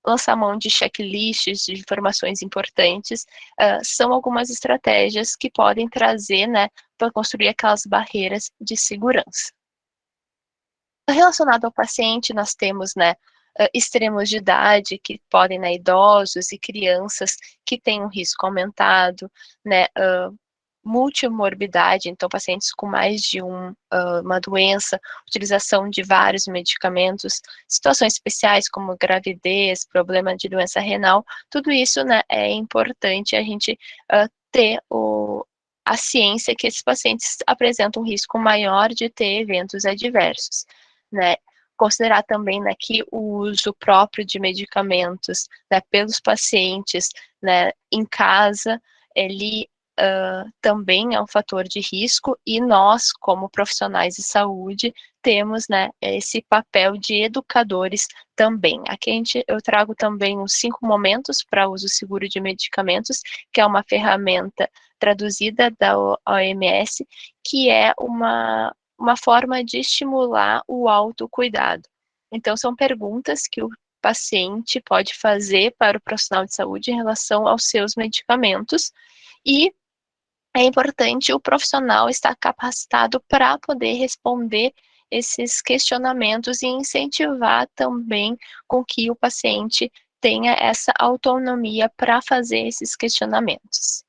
lançar mão de checklists de informações importantes, são algumas estratégias que podem trazer, né, para construir aquelas barreiras de segurança. Relacionado ao paciente, nós temos, né, extremos de idade, que podem, né, idosos e crianças que têm um risco aumentado, né, multimorbidade, então pacientes com mais de uma doença, utilização de vários medicamentos, situações especiais como gravidez, problema de doença renal, tudo isso, né, é importante a gente ter a ciência que esses pacientes apresentam um risco maior de ter eventos adversos, né. Considerar também, né, que o uso próprio de medicamentos, né, pelos pacientes, né, em casa, ele também é um fator de risco, e nós, como profissionais de saúde, temos, né, esse papel de educadores também. Aqui eu trago também os 5 momentos para uso seguro de medicamentos, que é uma ferramenta traduzida da OMS, que é uma forma de estimular o autocuidado. Então, são perguntas que o paciente pode fazer para o profissional de saúde em relação aos seus medicamentos, e é importante o profissional estar capacitado para poder responder esses questionamentos e incentivar também com que o paciente tenha essa autonomia para fazer esses questionamentos.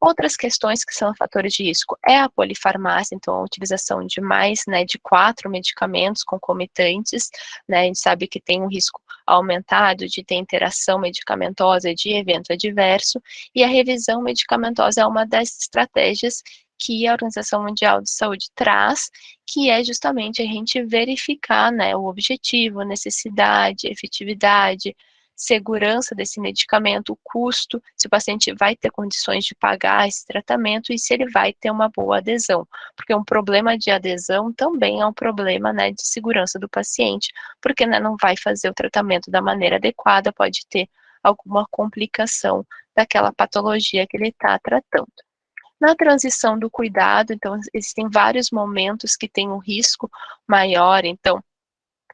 Outras questões que são fatores de risco é a polifarmácia, então a utilização de mais, né, de 4 medicamentos concomitantes, né, a gente sabe que tem um risco aumentado de ter interação medicamentosa de evento adverso, e a revisão medicamentosa é uma das estratégias que a Organização Mundial de Saúde traz, que é justamente a gente verificar, né, o objetivo, necessidade, efetividade, segurança desse medicamento, o custo, se o paciente vai ter condições de pagar esse tratamento e se ele vai ter uma boa adesão, porque um problema de adesão também é um problema, né, de segurança do paciente, porque, né, não vai fazer o tratamento da maneira adequada, pode ter alguma complicação daquela patologia que ele está tratando. Na transição do cuidado, então, existem vários momentos que tem um risco maior, então,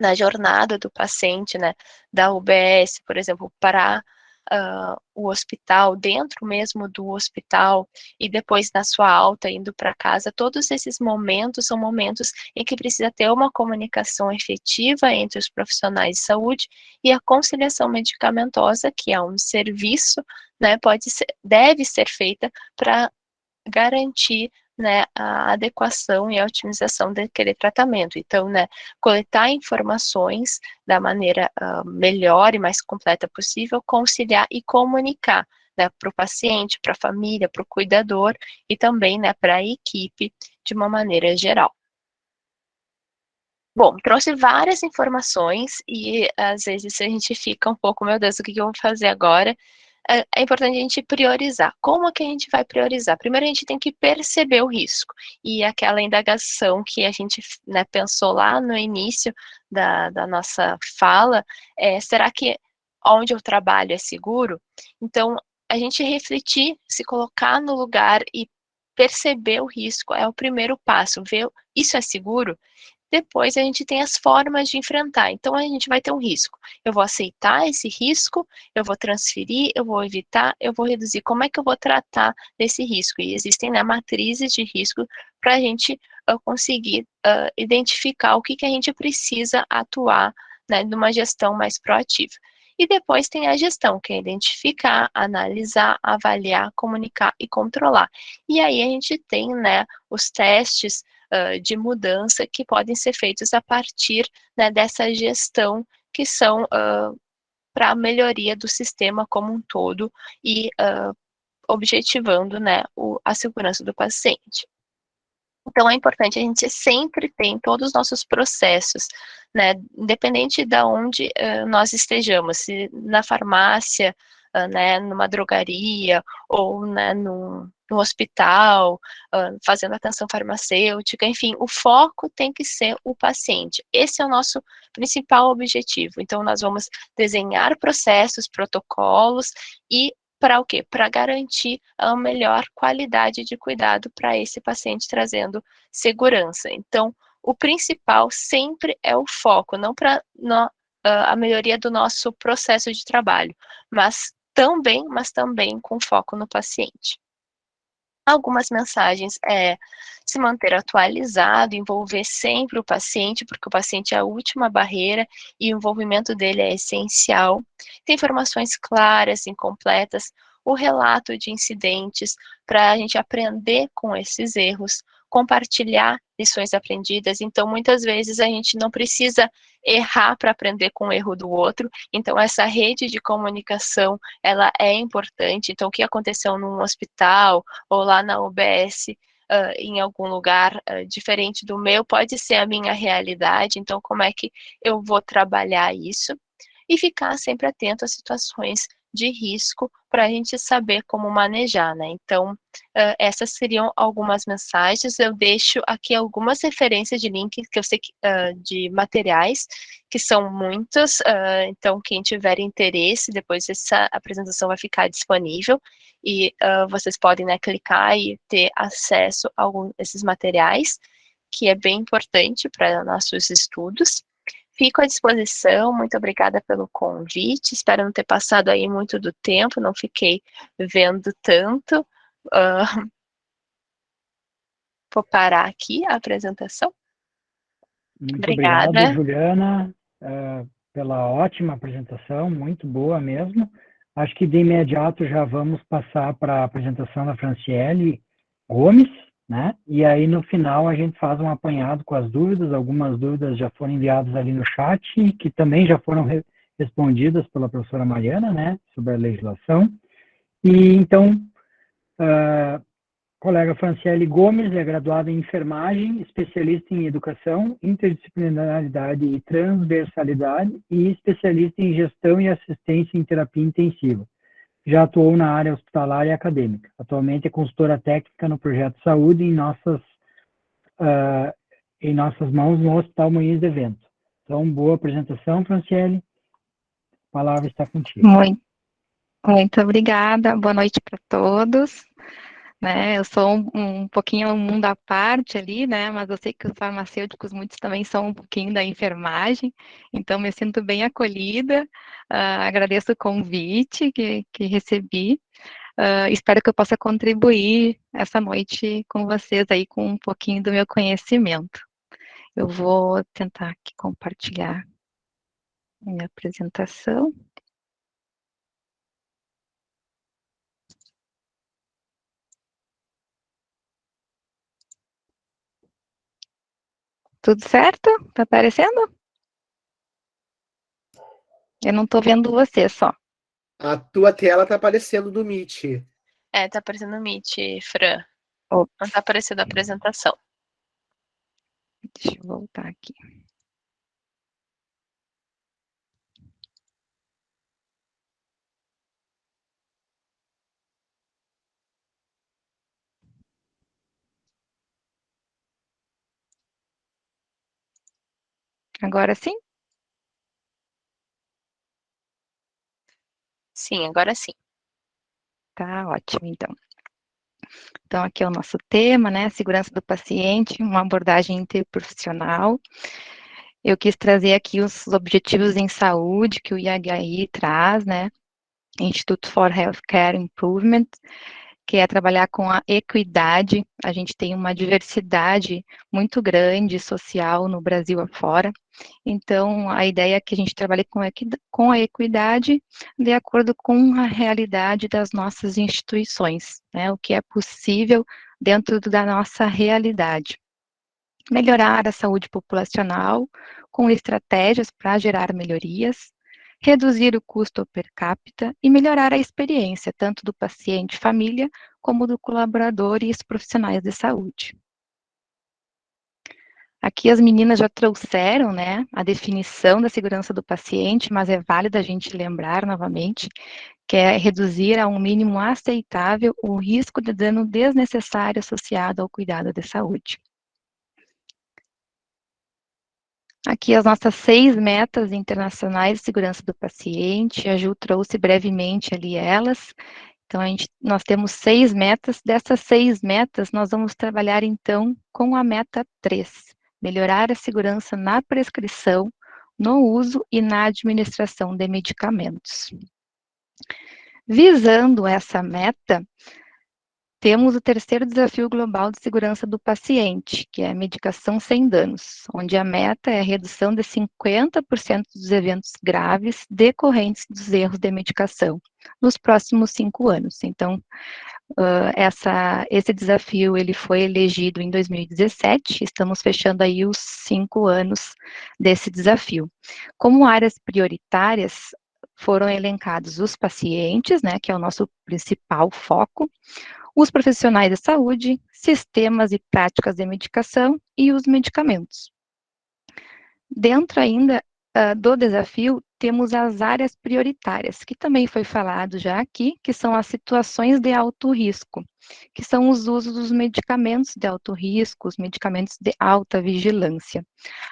na jornada do paciente, né, da UBS, por exemplo, para o hospital, dentro mesmo do hospital, e depois na sua alta, indo para casa, todos esses momentos são momentos em que precisa ter uma comunicação efetiva entre os profissionais de saúde, e a conciliação medicamentosa, que é um serviço, né, deve ser feita para garantir, né, a adequação e a otimização daquele tratamento. Então, né, coletar informações da maneira melhor e mais completa possível, conciliar e comunicar, né, para o paciente, para a família, para o cuidador e também, né, para a equipe de uma maneira geral. Bom, trouxe várias informações e às vezes a gente fica um pouco, meu Deus, o que eu vou fazer agora? É importante a gente priorizar. Como que a gente vai priorizar? Primeiro a gente tem que perceber o risco. E aquela indagação que a gente, né, pensou lá no início da nossa fala, será que onde eu trabalho é seguro? Então, a gente refletir, se colocar no lugar e perceber o risco é o primeiro passo. Ver, isso é seguro? Depois a gente tem as formas de enfrentar. Então a gente vai ter um risco. Eu vou aceitar esse risco, eu vou transferir, eu vou evitar, eu vou reduzir. Como é que eu vou tratar desse risco? E existem, né, matrizes de risco para a gente conseguir identificar o que a gente precisa atuar, né, numa gestão mais proativa. E depois tem a gestão, que é identificar, analisar, avaliar, comunicar e controlar. E aí a gente tem, né, os testes de mudança que podem ser feitos a partir, né, dessa gestão, que são para a melhoria do sistema como um todo e objetivando, né, a segurança do paciente. Então, é importante a gente sempre ter em todos os nossos processos, né, independente de onde nós estejamos, se na farmácia, né, numa drogaria, ou, né, no hospital, fazendo atenção farmacêutica, enfim, o foco tem que ser o paciente. Esse é o nosso principal objetivo. Então, nós vamos desenhar processos, protocolos e para o quê? Para garantir a melhor qualidade de cuidado para esse paciente, trazendo segurança. Então, o principal sempre é o foco, não para a melhoria do nosso processo de trabalho, mas também com foco no paciente. Algumas mensagens se manter atualizado, envolver sempre o paciente, porque o paciente é a última barreira e o envolvimento dele é essencial. Ter informações claras, incompletas, o relato de incidentes para a gente aprender com esses erros, compartilhar lições aprendidas. Então, muitas vezes a gente não precisa errar para aprender com o erro do outro. Então, essa rede de comunicação, ela é importante. Então, o que aconteceu num hospital ou lá na UBS, em algum lugar diferente do meu, pode ser a minha realidade. Então, como é que eu vou trabalhar isso? E ficar sempre atento às situações de risco para a gente saber como manejar, né? Então, essas seriam algumas mensagens. Eu deixo aqui algumas referências de links que eu sei que, de materiais, que são muitos, então quem tiver interesse, depois essa apresentação vai ficar disponível e vocês podem, né, clicar e ter acesso a esses materiais, que é bem importante para nossos estudos. Fico à disposição, muito obrigada pelo convite, espero não ter passado aí muito do tempo, não fiquei vendo tanto. Vou parar aqui a apresentação. Muito Obrigada. obrigado, Juliana, pela ótima apresentação, muito boa mesmo. Acho que de imediato já vamos passar para a apresentação da Franciele Gomes, né? E aí no final a gente faz um apanhado com as dúvidas. Algumas dúvidas já foram enviadas ali no chat, que também já foram respondidas pela professora Mariana, né? Sobre a legislação. E então, colega Franciele Gomes é graduada em enfermagem, especialista em educação, interdisciplinaridade e transversalidade e especialista em gestão e assistência em terapia intensiva. Já atuou na área hospitalar e acadêmica. Atualmente é consultora técnica no projeto Saúde em nossas mãos no Hospital Moinhos de Vento. Então, boa apresentação, Franciele. A palavra está contigo. Muito obrigada. Boa noite para todos. Né, eu sou um pouquinho um mundo à parte ali, né, mas eu sei que os farmacêuticos, muitos também são um pouquinho da enfermagem, então me sinto bem acolhida, agradeço o convite que recebi, espero que eu possa contribuir essa noite com vocês aí com um pouquinho do meu conhecimento. Eu vou tentar aqui compartilhar minha apresentação. Tudo certo? Tá aparecendo? Eu não tô vendo você só. A tua tela tá aparecendo do Meet. Tá aparecendo no Meet, Fran. Ops. Não tá aparecendo a apresentação. Deixa eu voltar aqui. Agora sim? Sim, agora sim. Tá ótimo, então. Então, aqui é o nosso tema, né? Segurança do paciente, uma abordagem interprofissional. Eu quis trazer aqui os objetivos em saúde que o IHI traz, né? Institute for Healthcare Improvement, que é trabalhar com a equidade. A gente tem uma diversidade muito grande social no Brasil afora. Então, a ideia é que a gente trabalhe com a equidade de acordo com a realidade das nossas instituições, né? O que é possível dentro da nossa realidade. Melhorar a saúde populacional com estratégias para gerar melhorias, reduzir o custo per capita e melhorar a experiência tanto do paciente, família, como do colaborador e os profissionais de saúde. Aqui as meninas já trouxeram, né, a definição da segurança do paciente, mas é válido a gente lembrar novamente que é reduzir a um mínimo aceitável o risco de dano desnecessário associado ao cuidado de saúde. Aqui as nossas 6 metas internacionais de segurança do paciente, a Ju trouxe brevemente ali elas. Então, nós temos 6 metas, dessas 6 metas, nós vamos trabalhar então com a meta 3, melhorar a segurança na prescrição, no uso e na administração de medicamentos. Visando essa meta, temos o terceiro desafio global de segurança do paciente, que é a medicação sem danos, onde a meta é a redução de 50% dos eventos graves decorrentes dos erros de medicação nos próximos 5 anos. Então, esse desafio ele foi elegido em 2017, estamos fechando aí os 5 anos desse desafio. Como áreas prioritárias, foram elencados os pacientes, né, que é o nosso principal foco, os profissionais de saúde, sistemas e práticas de medicação e os medicamentos. Dentro ainda do desafio, temos as áreas prioritárias, que também foi falado já aqui, que são as situações de alto risco, que são os usos dos medicamentos de alto risco, os medicamentos de alta vigilância.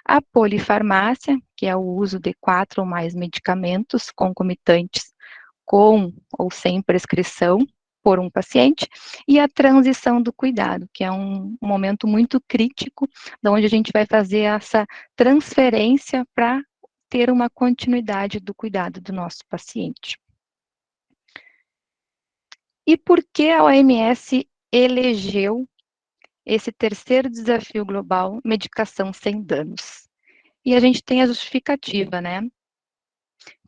A polifarmácia, que é o uso de 4 ou mais medicamentos concomitantes com ou sem prescrição por um paciente, e a transição do cuidado, que é um momento muito crítico, onde a gente vai fazer essa transferência para ter uma continuidade do cuidado do nosso paciente. E por que a OMS elegeu esse terceiro desafio global, medicação sem danos? E a gente tem a justificativa, né?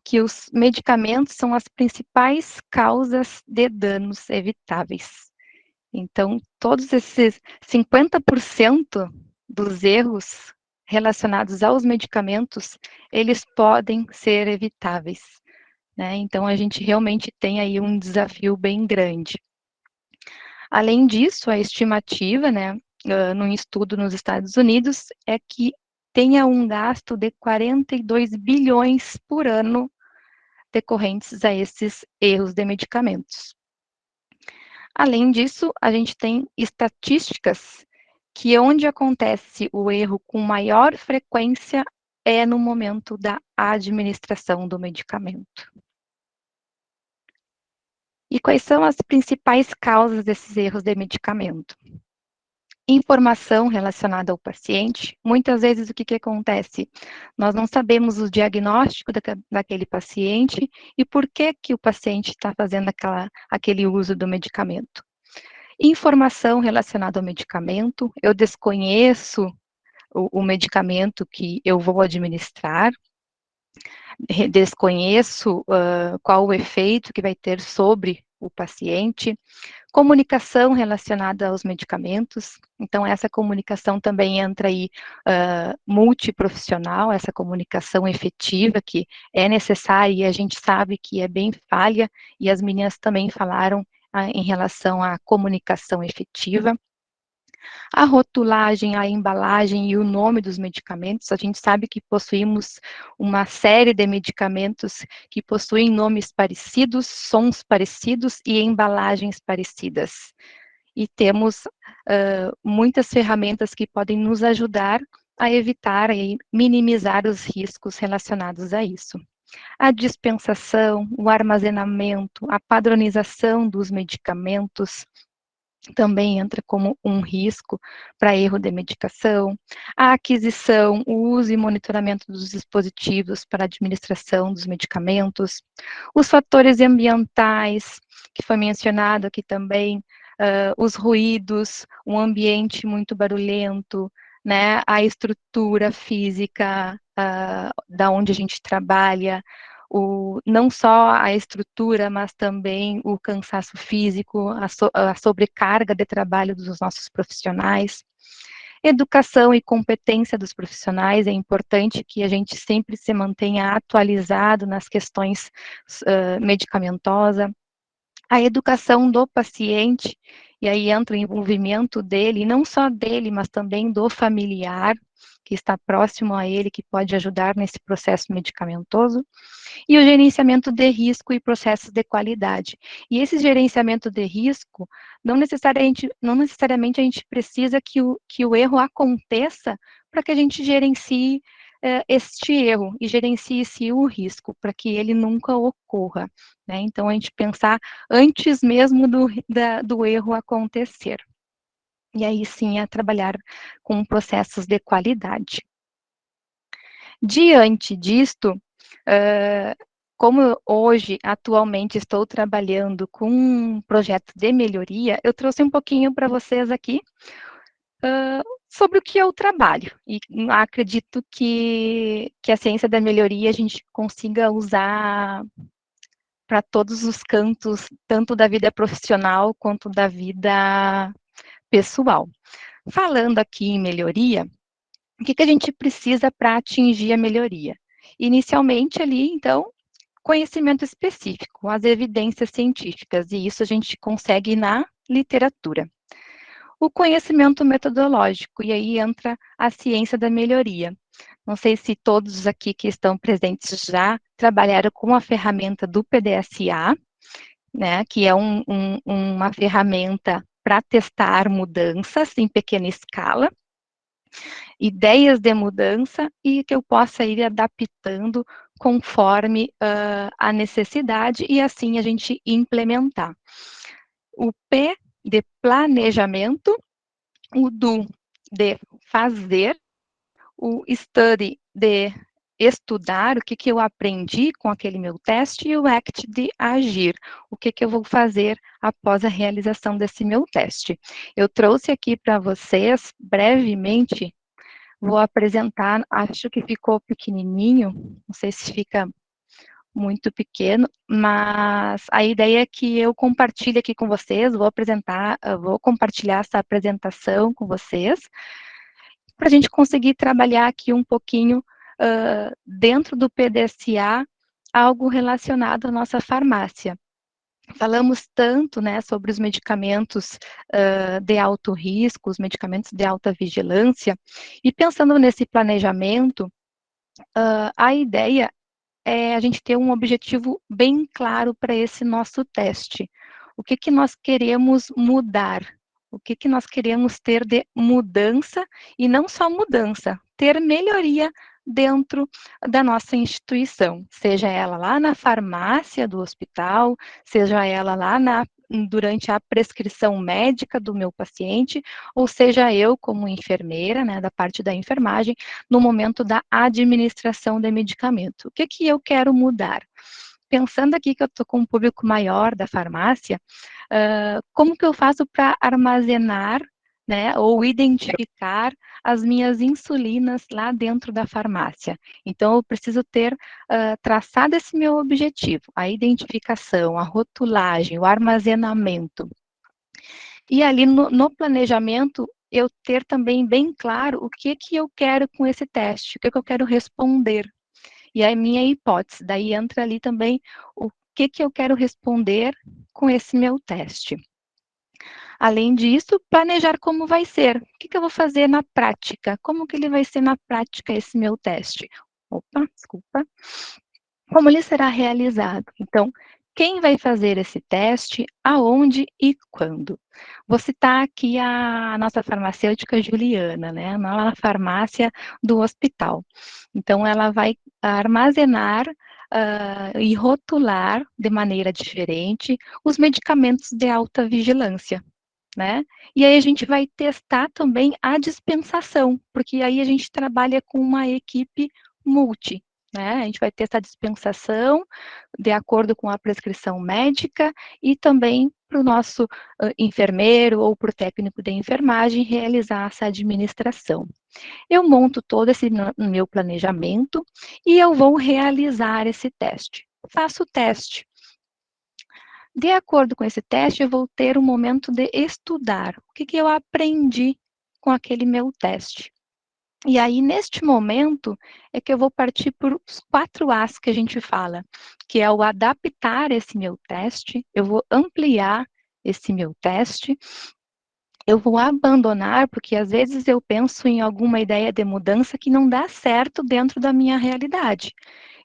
Que os medicamentos são as principais causas de danos evitáveis. Então, todos esses 50% dos erros relacionados aos medicamentos, eles podem ser evitáveis, né? Então, a gente realmente tem aí um desafio bem grande. Além disso, a estimativa, né, num estudo nos Estados Unidos, é que tenha um gasto de 42 bilhões por ano decorrentes a esses erros de medicamentos. Além disso, a gente tem estatísticas que onde acontece o erro com maior frequência é no momento da administração do medicamento. E quais são as principais causas desses erros de medicamento? Informação relacionada ao paciente, muitas vezes o que acontece? Nós não sabemos o diagnóstico daquele paciente e por que o paciente está fazendo aquele uso do medicamento. Informação relacionada ao medicamento, eu desconheço o medicamento que eu vou administrar, desconheço qual o efeito que vai ter sobre o paciente, comunicação relacionada aos medicamentos, então essa comunicação também entra aí multiprofissional, essa comunicação efetiva que é necessária e a gente sabe que é bem falha, e as meninas também falaram em relação à comunicação efetiva. A rotulagem, a embalagem e o nome dos medicamentos, a gente sabe que possuímos uma série de medicamentos que possuem nomes parecidos, sons parecidos e embalagens parecidas. E temos muitas ferramentas que podem nos ajudar a evitar e minimizar os riscos relacionados a isso. A dispensação, o armazenamento, a padronização dos medicamentos também entra como um risco para erro de medicação. A aquisição, o uso e monitoramento dos dispositivos para administração dos medicamentos. Os fatores ambientais, que foi mencionado aqui também, os ruídos, um ambiente muito barulhento, né, a estrutura física da onde a gente trabalha, não só a estrutura, mas também o cansaço físico, a sobrecarga de trabalho dos nossos profissionais. Educação e competência dos profissionais, é importante que a gente sempre se mantenha atualizado nas questões medicamentosas. A educação do paciente, e aí entra o envolvimento dele, e não só dele, mas também do familiar, que está próximo a ele, que pode ajudar nesse processo medicamentoso, e o gerenciamento de risco e processos de qualidade. E esse gerenciamento de risco, não necessariamente a gente precisa que o erro aconteça para que a gente gerencie este erro e gerencie-se o risco, para que ele nunca ocorra, né? Então, a gente pensar antes mesmo do erro acontecer. E aí sim, a trabalhar com processos de qualidade. Diante disto, como hoje, atualmente, estou trabalhando com um projeto de melhoria, eu trouxe um pouquinho para vocês aqui sobre o que eu trabalho. E acredito que a ciência da melhoria a gente consiga usar para todos os cantos, tanto da vida profissional quanto da vida pessoal. Falando aqui em melhoria, o que a gente precisa para atingir a melhoria? Inicialmente ali, então, conhecimento específico, as evidências científicas, e isso a gente consegue na literatura. O conhecimento metodológico, e aí entra a ciência da melhoria. Não sei se todos aqui que estão presentes já trabalharam com a ferramenta do PDSA, né, que é uma ferramenta para testar mudanças em pequena escala, ideias de mudança e que eu possa ir adaptando conforme a necessidade e assim a gente implementar. O P de planejamento, o do de fazer, o study de estudar, o que eu aprendi com aquele meu teste, e o act de agir, o que eu vou fazer após a realização desse meu teste. Eu trouxe aqui para vocês, brevemente, vou apresentar, acho que ficou pequenininho, não sei se fica muito pequeno, mas a ideia é que eu compartilhe aqui com vocês, vou compartilhar essa apresentação com vocês, para a gente conseguir trabalhar aqui um pouquinho dentro do PDSA, algo relacionado à nossa farmácia. Falamos tanto, né, sobre os medicamentos de alto risco, os medicamentos de alta vigilância, e pensando nesse planejamento, a ideia é a gente ter um objetivo bem claro para esse nosso teste. O que nós queremos mudar? O que nós queremos ter de mudança, e não só mudança, ter melhoria dentro da nossa instituição, seja ela lá na farmácia do hospital, seja ela lá durante a prescrição médica do meu paciente, ou seja eu como enfermeira, né, da parte da enfermagem, no momento da administração de medicamento. O que eu quero mudar? Pensando aqui que eu estou com um público maior da farmácia, como que eu faço para armazenar, né, ou identificar as minhas insulinas lá dentro da farmácia? Então, eu preciso ter traçado esse meu objetivo, a identificação, a rotulagem, o armazenamento. E ali no planejamento, eu ter também bem claro o que eu quero com esse teste, o que eu quero responder. E a minha hipótese, daí entra ali também o que eu quero responder com esse meu teste. Além disso, planejar como vai ser. O que eu vou fazer na prática? Como que ele vai ser na prática esse meu teste? Opa, desculpa. Como ele será realizado? Então, quem vai fazer esse teste, aonde e quando. Vou citar aqui a nossa farmacêutica Juliana, né, na farmácia do hospital. Então, ela vai armazenar e rotular de maneira diferente os medicamentos de alta vigilância, né? E aí a gente vai testar também a dispensação, porque aí a gente trabalha com uma equipe multi, né? A gente vai testar a dispensação de acordo com a prescrição médica e também para o nosso enfermeiro ou para o técnico de enfermagem realizar essa administração. Eu monto todo esse meu planejamento e eu vou realizar esse teste. Faço o teste. De acordo com esse teste, eu vou ter um momento de estudar. O que eu aprendi com aquele meu teste? E aí, neste momento, é que eu vou partir por os 4 As que a gente fala, que é o adaptar esse meu teste, eu vou ampliar esse meu teste, eu vou abandonar, porque às vezes eu penso em alguma ideia de mudança que não dá certo dentro da minha realidade.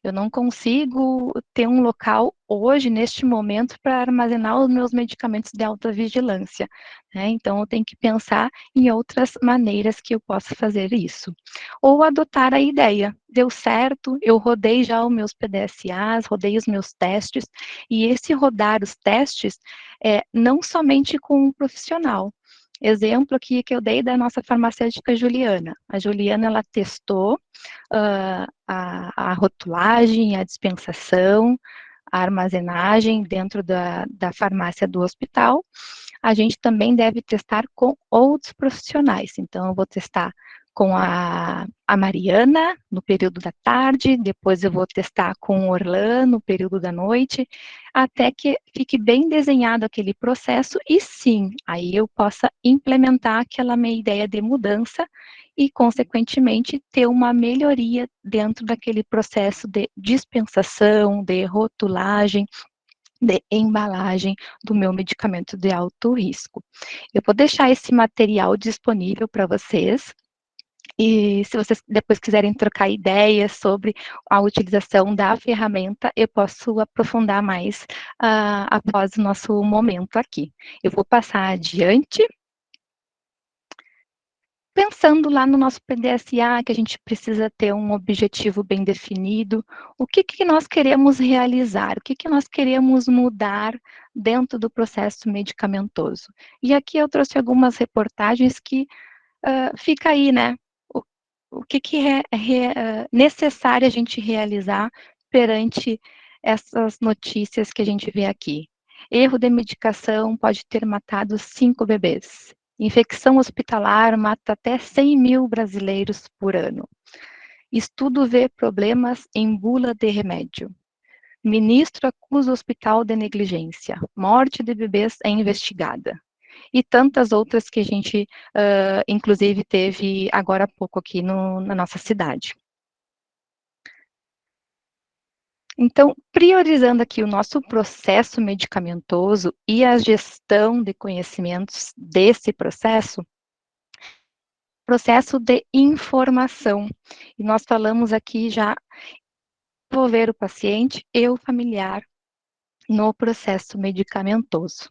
Eu não consigo ter um local hoje, neste momento, para armazenar os meus medicamentos de alta vigilância, né? Então, eu tenho que pensar em outras maneiras que eu possa fazer isso. Ou adotar a ideia. Deu certo, eu rodei já os meus PDSAs, rodei os meus testes, e esse rodar os testes é não somente com um profissional. Exemplo aqui que eu dei da nossa farmacêutica Juliana. A Juliana, ela testou a rotulagem, a dispensação, a armazenagem dentro da farmácia do hospital. A gente também deve testar com outros profissionais. Então, eu vou testar com a Mariana, no período da tarde, depois eu vou testar com o Orlan, no período da noite, até que fique bem desenhado aquele processo e sim, aí eu possa implementar aquela minha ideia de mudança e, consequentemente, ter uma melhoria dentro daquele processo de dispensação, de rotulagem, de embalagem do meu medicamento de alto risco. Eu vou deixar esse material disponível para vocês, e se vocês depois quiserem trocar ideias sobre a utilização da ferramenta, eu posso aprofundar mais após o nosso momento aqui. Eu vou passar adiante. Pensando lá no nosso PDSA, que a gente precisa ter um objetivo bem definido, o que nós queremos realizar, o que nós queremos mudar dentro do processo medicamentoso. E aqui eu trouxe algumas reportagens que fica aí, né? O que é necessário a gente realizar perante essas notícias que a gente vê aqui. Erro de medicação pode ter matado 5 bebês. Infecção hospitalar mata até 100 mil brasileiros por ano. Estudo vê problemas em bula de remédio. Ministro acusa o hospital de negligência. Morte de bebês é investigada. E tantas outras que a gente, inclusive, teve agora há pouco aqui na nossa cidade. Então, priorizando aqui o nosso processo medicamentoso e a gestão de conhecimentos desse processo de informação. E nós falamos aqui já envolver o paciente e o familiar no processo medicamentoso.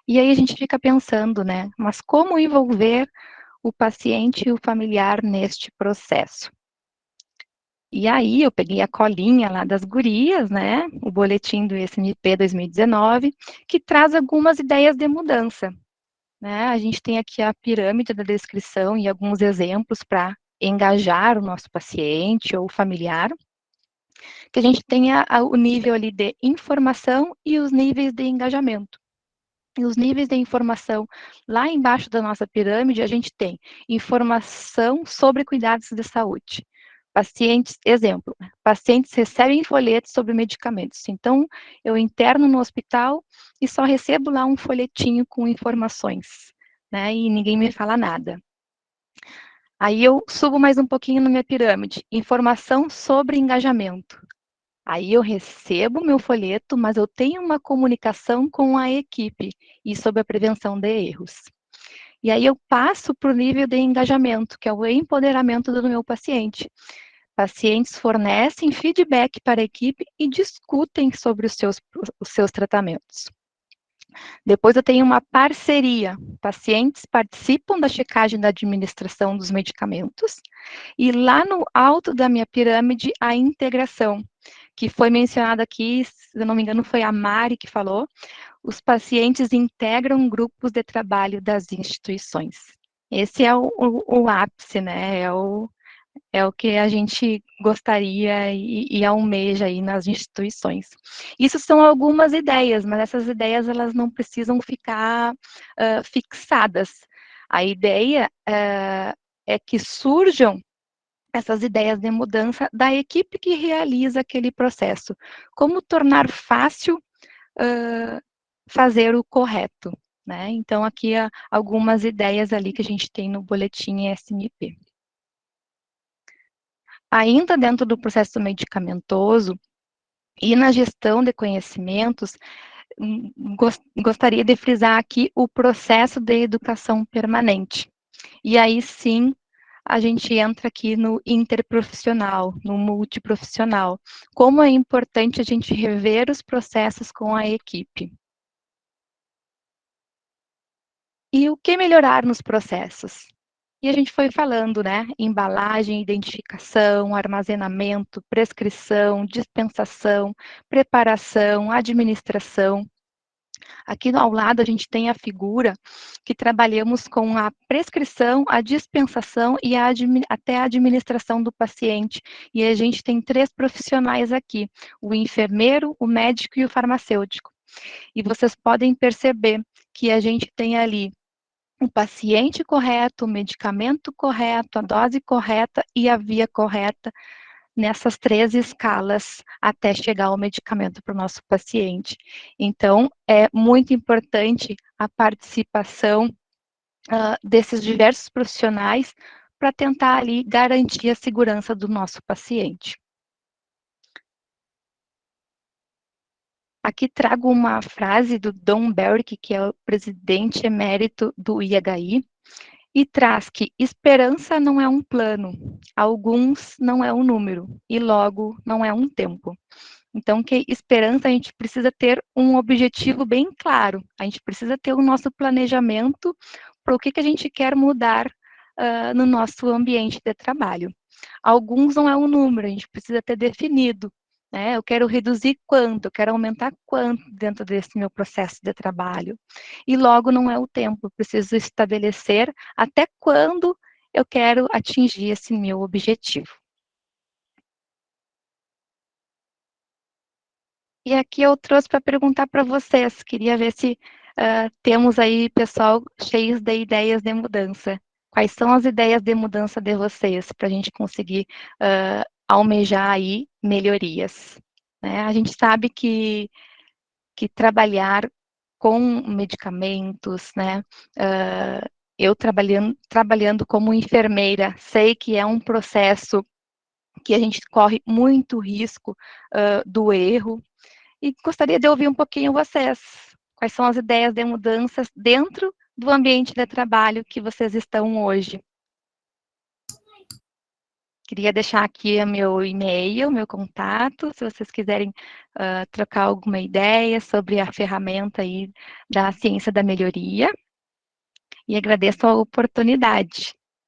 E aí a gente fica pensando, né, mas como envolver o paciente e o familiar neste processo? E aí eu peguei a colinha lá das gurias, né, o boletim do SMP 2019, que traz algumas ideias de mudança, né? A gente tem aqui a pirâmide da descrição e alguns exemplos para engajar o nosso paciente ou familiar, que a gente tenha o nível ali de informação e os níveis de engajamento. E os níveis de informação, lá embaixo da nossa pirâmide, a gente tem informação sobre cuidados de saúde. Pacientes, exemplo, pacientes recebem folhetos sobre medicamentos. Então, eu interno no hospital e só recebo lá um folhetinho com informações, né? E ninguém me fala nada. Aí eu subo mais um pouquinho na minha pirâmide, informação sobre engajamento. Aí eu recebo meu folheto, mas eu tenho uma comunicação com a equipe e sobre a prevenção de erros. E aí eu passo para o nível de engajamento, que é o empoderamento do meu paciente. O pacientes fornecem feedback para a equipe e discutem sobre os seus tratamentos. Depois eu tenho uma parceria. Pacientes participam da checagem da administração dos medicamentos. E lá no alto da minha pirâmide, a integração, que foi mencionada aqui, se eu não me engano, foi a Mari que falou. Os pacientes integram grupos de trabalho das instituições. Esse é o ápice, né? É o que a gente gostaria e almeja aí nas instituições. Isso são algumas ideias, mas essas ideias elas não precisam ficar fixadas. A ideia é que surjam essas ideias de mudança da equipe que realiza aquele processo. Como tornar fácil fazer o correto, né? Então, aqui algumas ideias ali que a gente tem no boletim SMP. Ainda dentro do processo medicamentoso e na gestão de conhecimentos, gostaria de frisar aqui o processo de educação permanente. E aí sim, a gente entra aqui no interprofissional, no multiprofissional. Como é importante a gente rever os processos com a equipe. E o que melhorar nos processos? E a gente foi falando, né? Embalagem, identificação, armazenamento, prescrição, dispensação, preparação, administração. Aqui ao lado a gente tem a figura que trabalhamos com a prescrição, a dispensação e até a administração do paciente. E a gente tem 3 profissionais aqui, o enfermeiro, o médico e o farmacêutico. E vocês podem perceber que a gente tem ali o paciente correto, o medicamento correto, a dose correta e a via correta nessas 3 escalas até chegar ao medicamento para o nosso paciente. Então, é muito importante a participação desses diversos profissionais para tentar ali garantir a segurança do nosso paciente. Aqui trago uma frase do Don Berwick, que é o presidente emérito do IHI, e traz que esperança não é um plano, alguns não é um número, e logo não é um tempo. Então, que esperança a gente precisa ter um objetivo bem claro, a gente precisa ter o nosso planejamento para o que a gente quer mudar no nosso ambiente de trabalho. Alguns não é um número, a gente precisa ter definido, né? Eu quero reduzir quanto, eu quero aumentar quanto dentro desse meu processo de trabalho. E logo não é o tempo, eu preciso estabelecer até quando eu quero atingir esse meu objetivo. E aqui eu trouxe para perguntar para vocês, queria ver se temos aí pessoal cheios de ideias de mudança. Quais são as ideias de mudança de vocês, para a gente conseguir almejar aí melhorias? Né? A gente sabe que trabalhar com medicamentos, né? Eu trabalhando como enfermeira, sei que é um processo que a gente corre muito risco do erro, e gostaria de ouvir um pouquinho vocês. Quais são as ideias de mudanças dentro do ambiente de trabalho que vocês estão hoje? Queria deixar aqui o meu e-mail, meu contato, se vocês quiserem trocar alguma ideia sobre a ferramenta aí da ciência da melhoria. E agradeço a oportunidade.